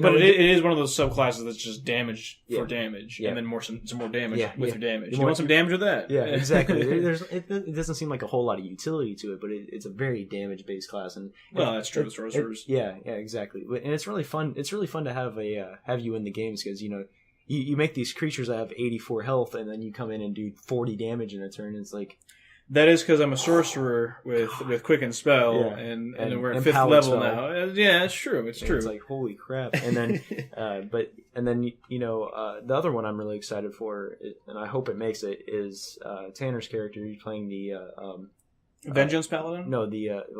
but it is one of those subclasses that's just damage for damage, and then some more damage with your damage. You want some damage with that? Yeah, exactly. It doesn't seem like a whole lot of utility to it, but it's a very damage based class, and that's true. The sorcerers. Yeah, exactly. And it's really fun. It's really fun to have you in the games because you make these creatures that have 84 health, and then you come in and do 40 damage in a turn. It's like. That is because I'm a sorcerer with Quicken Spell, and we're at 5th level spell. Now. Yeah, it's true. It's true. It's like holy crap. And then, the other one I'm really excited for, and I hope it makes it, is Tanner's character. He's playing the Vengeance Paladin. No,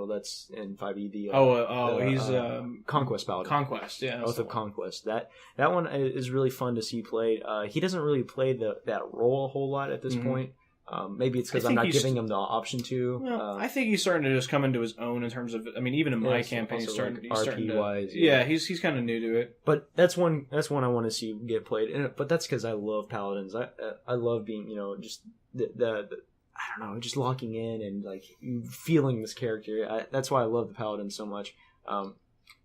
that's in 5e. He's Conquest Paladin. Conquest, yeah. Oath of Conquest. That one is really fun to see played. He doesn't really play that role a whole lot at this point. Maybe it's because I'm not giving him the option to. Well, I think he's starting to just come into his own in terms of. I mean, even in my campaign, he's starting to. Wise, he's kind of new to it. But that's one I want to see get played. But that's because I love paladins. I love being just the I don't know, just locking in and like feeling this character. That's why I love the paladin so much.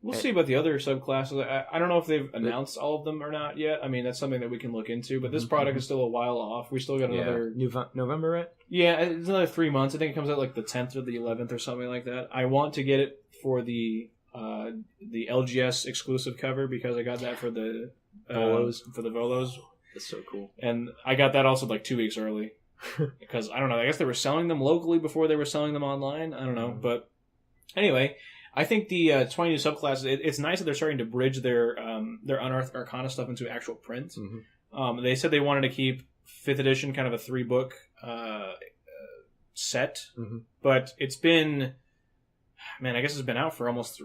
We'll see about the other subclasses. I don't know if they've announced all of them or not yet. I mean, that's something that we can look into. But this product is still a while off. We still got another... November, right? Yeah, it's another 3 months. I think it comes out like the 10th or the 11th or something like that. I want to get it for the LGS exclusive cover because I got that for the Volos. For the Volos. That's so cool. And I got that also like 2 weeks early. Because, I don't know, I guess they were selling them locally before they were selling them online. I don't know. But anyway... I think the 20 new subclasses, it's nice that they're starting to bridge their Unearthed Arcana stuff into actual print. Mm-hmm. They said they wanted to keep 5th edition kind of a 3-book set, but it's been... Man, I guess it's been out for almost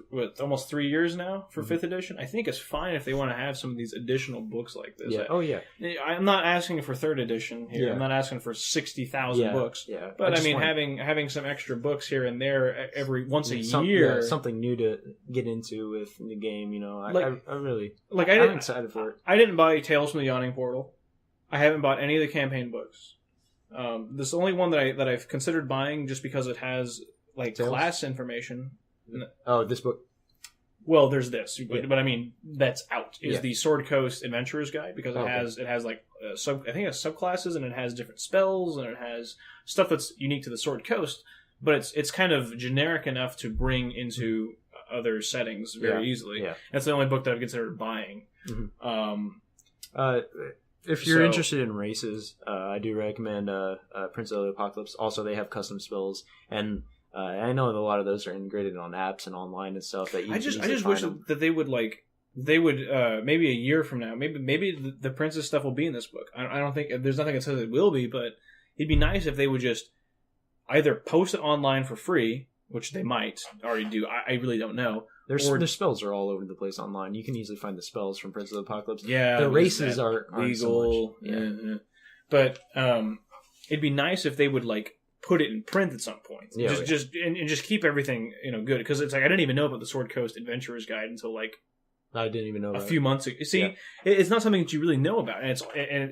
3 years now for 5th edition. I think it's fine if they want to have some of these additional books like this. Yeah. I'm not asking for 3rd edition here. Yeah. I'm not asking for 60,000 books. Yeah. But I mean, having some extra books here and there once a year, something new to get into with the game. I'm excited for it. I didn't buy Tales from the Yawning Portal. I haven't bought any of the campaign books. This is the only one that I've considered buying just because it has. Like Tales? Class information. Oh, this book. Well, there's this, but I mean that's out. Is the Sword Coast Adventurer's Guide because it has like I think it has subclasses and it has different spells and it has stuff that's unique to the Sword Coast, but it's kind of generic enough to bring into other settings very easily. Yeah. That's the only book that I've considered buying. If you're interested in races, I do recommend Prince of the Apocalypse. Also, they have custom spells and. I know that a lot of those are integrated on apps and online and stuff. That I just wish that they would maybe a year from now, maybe the princess stuff will be in this book. I don't think there's nothing that says it will be, but it'd be nice if they would just either post it online for free, which they might already do. I really don't know. Their spells are all over the place online. You can easily find the spells from Prince of the Apocalypse. Yeah, the races aren't legal. So much. Yeah. But it'd be nice if they would put it in print at some point. Yeah, just keep everything good, because it's like I didn't even know about the Sword Coast Adventurer's Guide until like I didn't even know a few months ago. See, it's not something that you really know about, and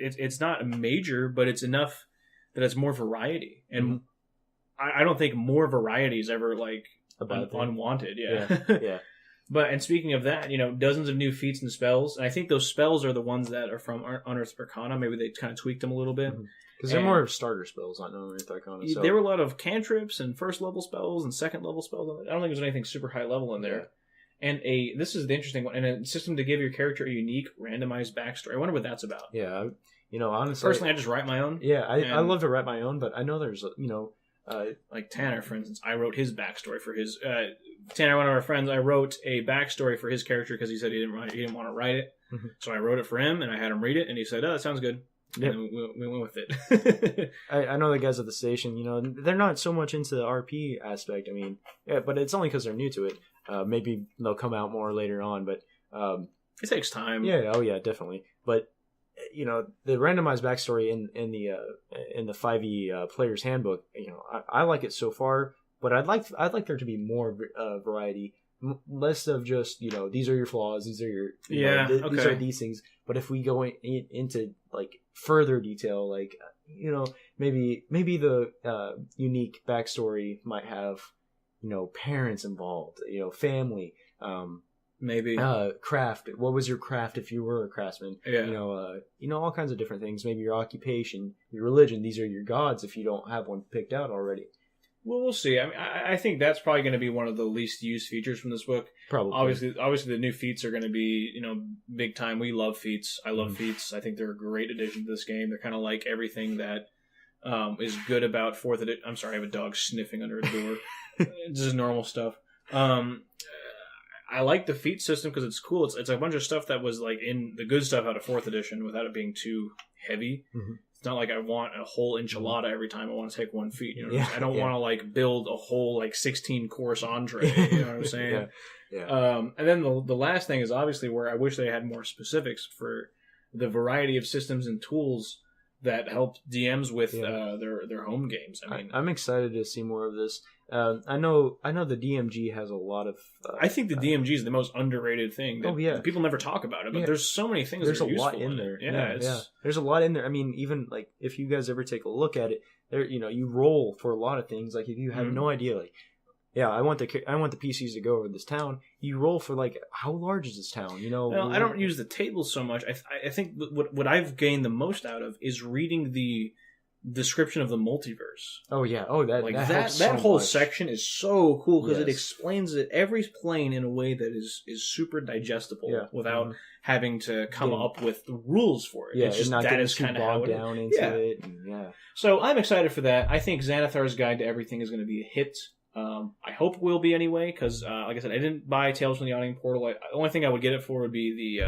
it's not a major, but it's enough that it's more variety, and I don't think more variety is ever like unwanted. Yeah. But and speaking of that, dozens of new feats and spells, and I think those spells are the ones that are from Unearthed Arcana. Maybe they kind of tweaked them a little bit. Because they're more starter spells, not Unearthed Arcana. So. There were a lot of cantrips and first level spells and second level spells. I don't think there's anything super high level in there. Yeah. And this is the interesting one, and a system to give your character a unique randomized backstory. I wonder what that's about. Yeah, honestly, personally, I just write my own. Yeah, I love to write my own, but I know there's like Tanner, for instance, I wrote his backstory for his Tanner, one of our friends. I wrote a backstory for his character because he said he didn't want to write it. So I wrote it for him, and I had him read it, and he said, "Oh, that sounds good." Yeah, we went with it. I know the guys at the station. They're not so much into the RP aspect. I mean, but it's only because they're new to it. Maybe they'll come out more later on, but it takes time. Yeah, oh yeah, definitely. But the randomized backstory in the 5e player's handbook, I like it so far, but I'd like there to be more variety, less of just these are your flaws, these are your these are these things. But if we go into like further detail, like maybe the unique backstory might have parents involved, family, maybe craft. What was your craft if you were a craftsman? Yeah. All kinds of different things. Maybe your occupation, your religion. These are your gods if you don't have one picked out already. Well, we'll see. I mean, I think that's probably going to be one of the least used features from this book. Probably. Obviously, the new feats are going to be, big time. We love feats. I love feats. I think they're a great addition to this game. They're kind of like everything that is good about 4th edition. I'm sorry, I have a dog sniffing under a door. It's just normal stuff. I like the feat system because it's cool. It's a bunch of stuff that was like in the good stuff out of 4th edition without it being too heavy. It's not like I want a whole enchilada every time I want to take one feat. I don't want to like build a whole like 16 course entree. You know what I'm saying? And then the last thing is obviously where I wish they had more specifics for the variety of systems and tools that help DMs with their home games. I mean, I'm excited to see more of this. I know the DMG has a lot of. I think the DMG is the most underrated thing. People never talk about it, but there's so many things. There's that are a lot useful in there. Yeah, there's a lot in there. I mean, even like if you guys ever take a look at it, there you roll for a lot of things. Like if you have no idea, like I want the PCs to go over this town. You roll for like how large is this town? Well, I don't use the tables so much. I think what I've gained the most out of is reading the description of the multiverse. Oh yeah. Oh that whole section is so cool because it explains it every plane in a way that is super digestible without having to come up with the rules for it. Yeah, it's just not that is kind of how down into it. And, So I'm excited for that. I think Xanathar's Guide to Everything is going to be a hit. I hope it will be anyway because, like I said, I didn't buy Tales from the Yawning Portal. The only thing I would get it for would be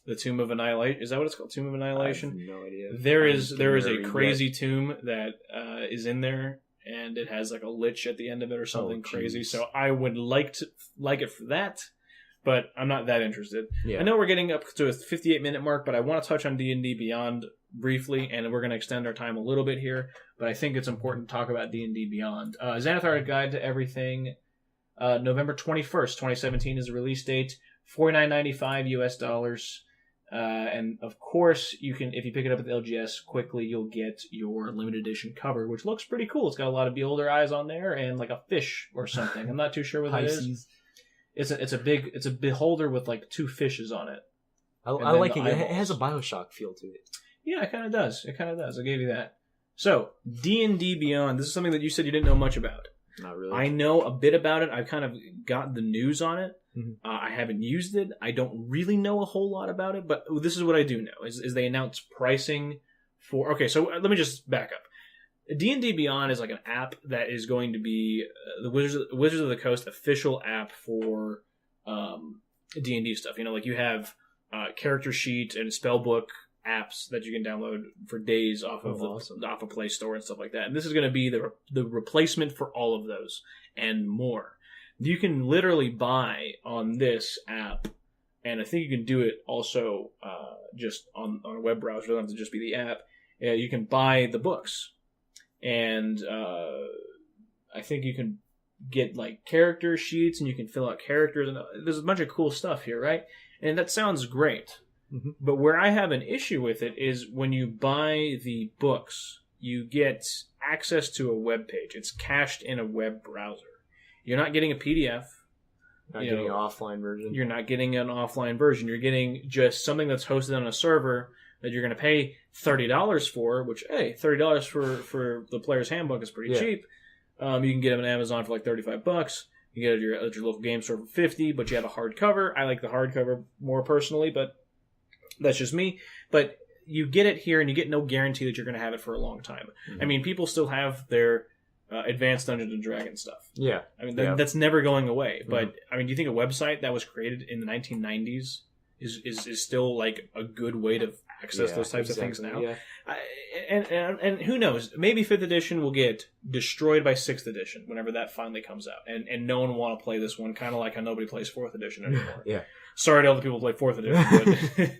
the Tomb of Annihilation. Is that what it's called? Tomb of Annihilation? I have no idea. There is a crazy tomb that is in there, and it has like a lich at the end of it or something crazy. So I would like it for that, but I'm not that interested. I know we're getting up to a 58-minute mark, but I want to touch on D&D Beyond briefly, and we're going to extend our time a little bit here, but I think it's important to talk about D&D Beyond. Xanathar's Guide to Everything, November 21st, 2017 is the release date, $49.95 US. And of course, you can, if you pick it up at the LGS quickly, you'll get your limited edition cover, which looks pretty cool. It's got a lot of beholder eyes on there and like a fish or something. I'm not too sure what that is. It's a beholder with like 2 fishes on it. I like it. It has a BioShock feel to it. Yeah, it kind of does. I gave you that. So D&D Beyond. This is something that you said you didn't know much about. Not really. I know a bit about it. I've kind of got the news on it. Mm-hmm. I haven't used it. I don't really know a whole lot about it, but this is what I do know, is they announce pricing for... Okay, so let me just back up. D&D Beyond is like an app that is going to be the Wizards of the Coast official app for D&D stuff. Like you have character sheet and spellbook apps that you can download for days off of off of Play Store and stuff like that. And this is going to be the replacement for all of those and more. You can literally buy on this app, and I think you can do it also just on a web browser. It doesn't have to just be the app. You can buy the books. and I think you can get like character sheets and you can fill out characters, and there's a bunch of cool stuff here, right? And that sounds great. Mm-hmm. But where I have an issue with it is when you buy the books, you get access to a web page. It's cached in a web browser. You're not getting a PDF. Not getting an offline version. You're not getting an offline version. You're getting just something that's hosted on a server that you're going to pay $30 for, which, hey, $30 for the player's handbook is pretty cheap. You can get them on Amazon for like $35. You get it at your local game store for $50, but you have a hardcover. I like the hardcover more personally, but that's just me. But you get it here, and you get no guarantee that you're going to have it for a long time. Mm-hmm. I mean, people still have their advanced Dungeons and Dragons stuff. Yeah. I mean, that's never going away. Mm-hmm. But, I mean, do you think a website that was created in the 1990s is still, like, a good way to access those types of things now? Yeah. And who knows? Maybe 5th edition will get destroyed by 6th edition whenever that finally comes out. And no one will want to play this one, kind of like how nobody plays 4th edition anymore. Yeah. Sorry to all the people who play 4th edition,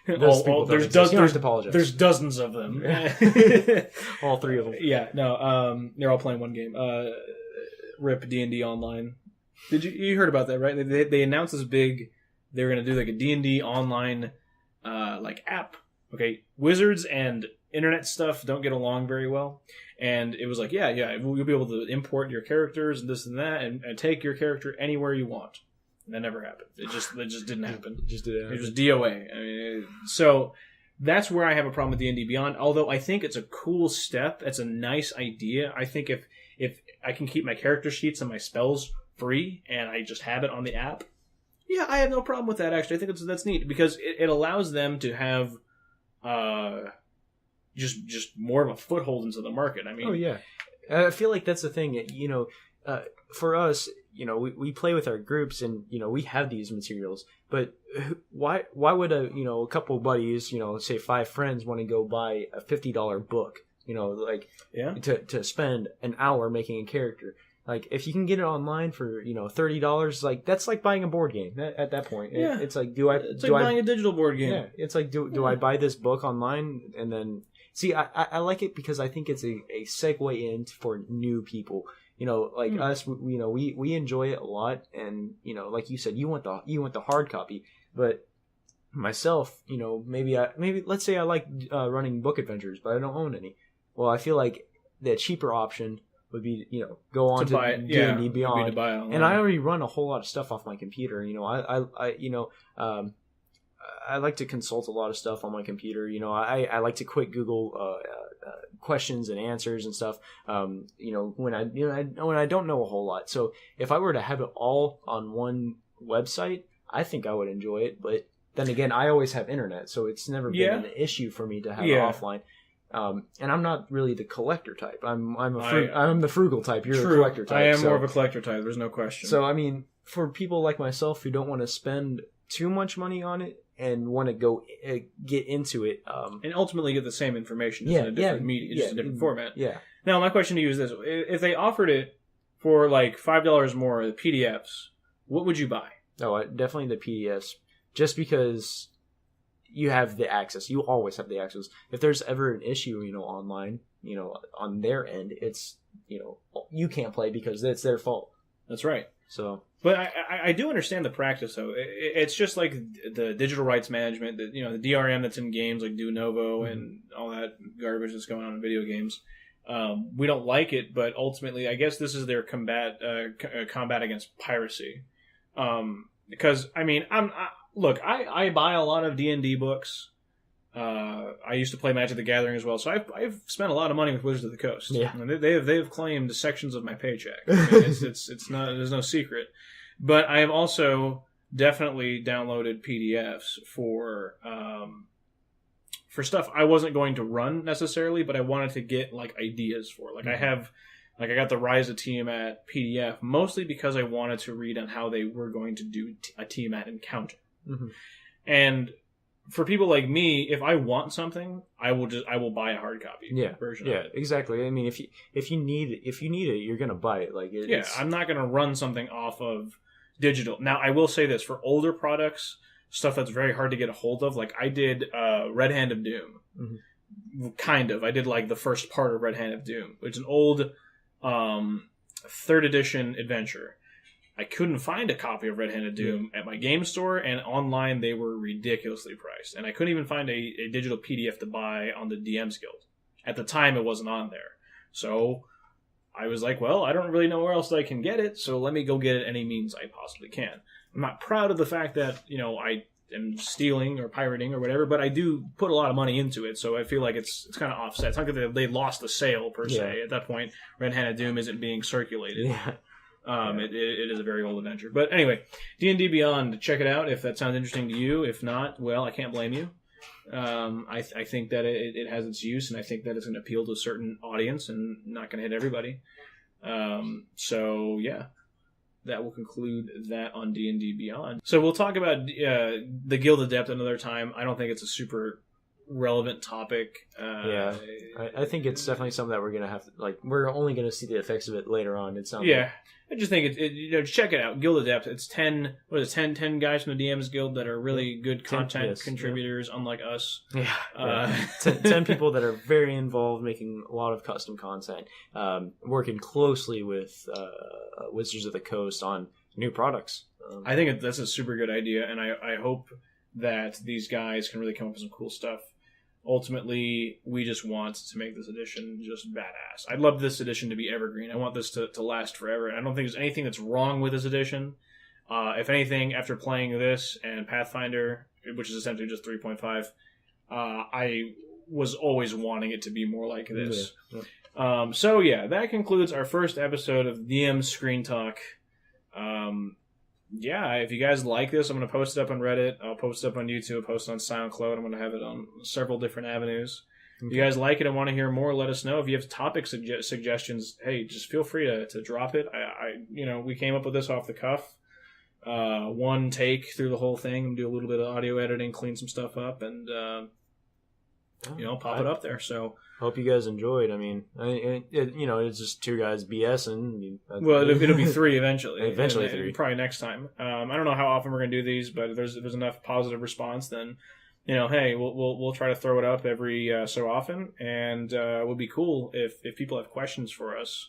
but there's dozens of them. All three of them. Yeah, no, they're all playing one game. RIP D&D Online. You heard about that, right? They announced this big, they were going to do like a D&D Online like app. Okay, wizards and internet stuff don't get along very well. And it was like, yeah, you'll be able to import your characters and this and that and take your character anywhere you want. That never happened. It just didn't happen. It was DOA. I mean, so that's where I have a problem with D&D Beyond. Although I think it's a cool step. It's a nice idea. I think if I can keep my character sheets and my spells free and I just have it on the app, yeah, I have no problem with that. Actually, I think that's neat because it allows them to have just more of a foothold into the market. I mean, oh yeah, I feel like that's the thing. You know, for us. You know, we play with our groups and, you know, we have these materials, but why would a couple of buddies, you know, say 5 friends want to go buy a $50 book, you know, like to spend an hour making a character? Like if you can get it online for, you know, $30, like that's like buying a board game at that point. Yeah. It's like, buying a digital board game. Yeah. It's like, do I buy this book online and then see, I like it because I think it's a segue in for new people. You know, like us, you know, we enjoy it a lot, and you know, like you said, you want the hard copy, but myself, you know, maybe let's say I like running book adventures, but I don't own any. Well, I feel like the cheaper option would be, you know, go on to D&D Beyond, and I already run a whole lot of stuff off my computer. You know, I like to consult a lot of stuff on my computer. You know, I like to quick Google questions and answers and stuff. You know, when I don't know a whole lot. So if I were to have it all on one website, I think I would enjoy it. But then again, I always have internet, so it's never been an issue for me to have it offline. And I'm not really the collector type. I'm the frugal type. You're the collector type. I am more of a collector type. There's no question. So I mean, for people like myself who don't want to spend too much money on it and want to go get into it, and ultimately get the same information, just in a different media, just a different format. Yeah. Now, my question to you is this: if they offered it for like $5 more, the PDFs, what would you buy? Oh, definitely the PDFs, just because you have the access. You always have the access. If there's ever an issue, you know, online, you know, on their end, it's, you know, you can't play because it's their fault. That's right. So, but I do understand the practice, though. It's just like the digital rights management, that, you know, the DRM that's in games like Do Novo and all that garbage that's going on in video games. We don't like it, but ultimately, I guess this is their combat against piracy. Because I mean, I buy a lot of D&D books. I used to play Magic the Gathering as well, so I've spent a lot of money with Wizards of the Coast. Yeah, and they've claimed sections of my paycheck. I mean, it's not, there's no secret. But I have also definitely downloaded PDFs for stuff I wasn't going to run necessarily, but I wanted to get like ideas for. Like I got the Rise of Tiamat PDF mostly because I wanted to read on how they were going to do a Tiamat encounter. Mm-hmm. And for people like me, if I want something, I will buy a hard copy version of it. Yeah, exactly. I mean, if you need it, you're gonna buy it. Like, I'm not gonna run something off of digital. Now, I will say this: for older products, stuff that's very hard to get a hold of, like I did Red Hand of Doom. Mm-hmm. kind of. I did like the first part of Red Hand of Doom, which is an old 3rd edition adventure. I couldn't find a copy of Red Hand of Doom at my game store, and online they were ridiculously priced. And I couldn't even find a digital PDF to buy on the DM's Guild. At the time, it wasn't on there. So I was like, well, I don't really know where else I can get it, so let me go get it any means I possibly can. I'm not proud of the fact that, I am stealing or pirating or whatever, but I do put a lot of money into it, so I feel like it's kind of offset. It's not that they lost the sale, per se. At that point, Red Hand of Doom isn't being circulated. Yeah. It is a very old adventure. But anyway, D&D Beyond, check it out if that sounds interesting to you. If not, well, I can't blame you. I think that it has its use, and I think that it's going to appeal to a certain audience and not going to hit everybody. So, yeah. That will conclude that on D&D Beyond. So we'll talk about the Guild Adept another time. I don't think it's a super relevant topic. I think it's definitely something that we're going to have to, we're only going to see the effects of it later on. It sounds like. I just think check it out. Guild Adept. It's 10 guys from the DM's Guild that are really good content contributors, unlike us. 10 people that are very involved, making a lot of custom content, working closely with Wizards of the Coast on new products. I think that's a super good idea, and I hope that these guys can really come up with some cool stuff. Ultimately, we just want to make this edition just badass. I'd love this edition to be evergreen. I want this to last forever. And I don't think there's anything that's wrong with this edition. If anything, after playing this and Pathfinder, which is essentially just 3.5, I was always wanting it to be more like this. Yeah. That concludes our first episode of DM Screen Talk. If you guys like this, I'm going to post it up on Reddit. I'll post it up on YouTube. I'll post it on SoundCloud. I'm going to have it on several different avenues. Okay. If you guys like it and want to hear more, let us know. If you have topic suggestions, hey, just feel free to drop it. We came up with this off the cuff. One take through the whole thing, and do a little bit of audio editing, clean some stuff up, and pop it up there. So hope you guys enjoyed. I mean, it's just 2 guys BSing. Well, it'll be 3 eventually. Eventually 3. Probably next time. I don't know how often we're going to do these, but if there's enough positive response, then, hey, we'll try to throw it up every so often. And it would be cool if people have questions for us.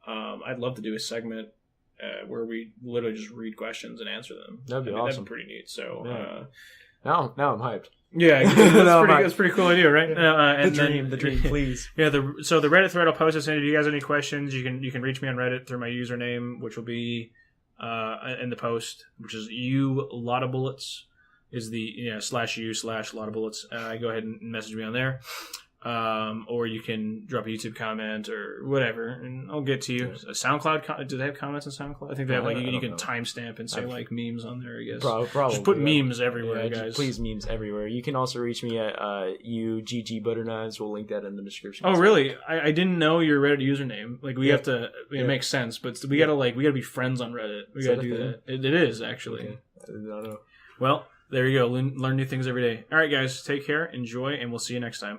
I'd love to do a segment where we literally just read questions and answer them. That'd be awesome. That'd be pretty neat. So now I'm hyped. Yeah, that's a pretty cool idea, right? The dream, please. Yeah, so the Reddit thread I'll post this in. If you guys have any questions, you can reach me on Reddit through my username, which will be in the post, which is /Lotabullets is the /u/Lotabullets. Go ahead and message me on there. Or you can drop a YouTube comment or whatever, and I'll get to you. A SoundCloud, do they have comments on SoundCloud? I think they have, you can timestamp and say, memes on there, I guess. Probably. Just put memes everywhere, guys. Please, memes everywhere. You can also reach me at UGG Butterknives. We'll link that in the description. Oh, really? I didn't know your Reddit username. We have to, it makes sense, but we gotta be friends on Reddit. We gotta do that. It is, actually. Okay. I don't know. Well, there you go. Learn new things every day. All right, guys, take care, enjoy, and we'll see you next time.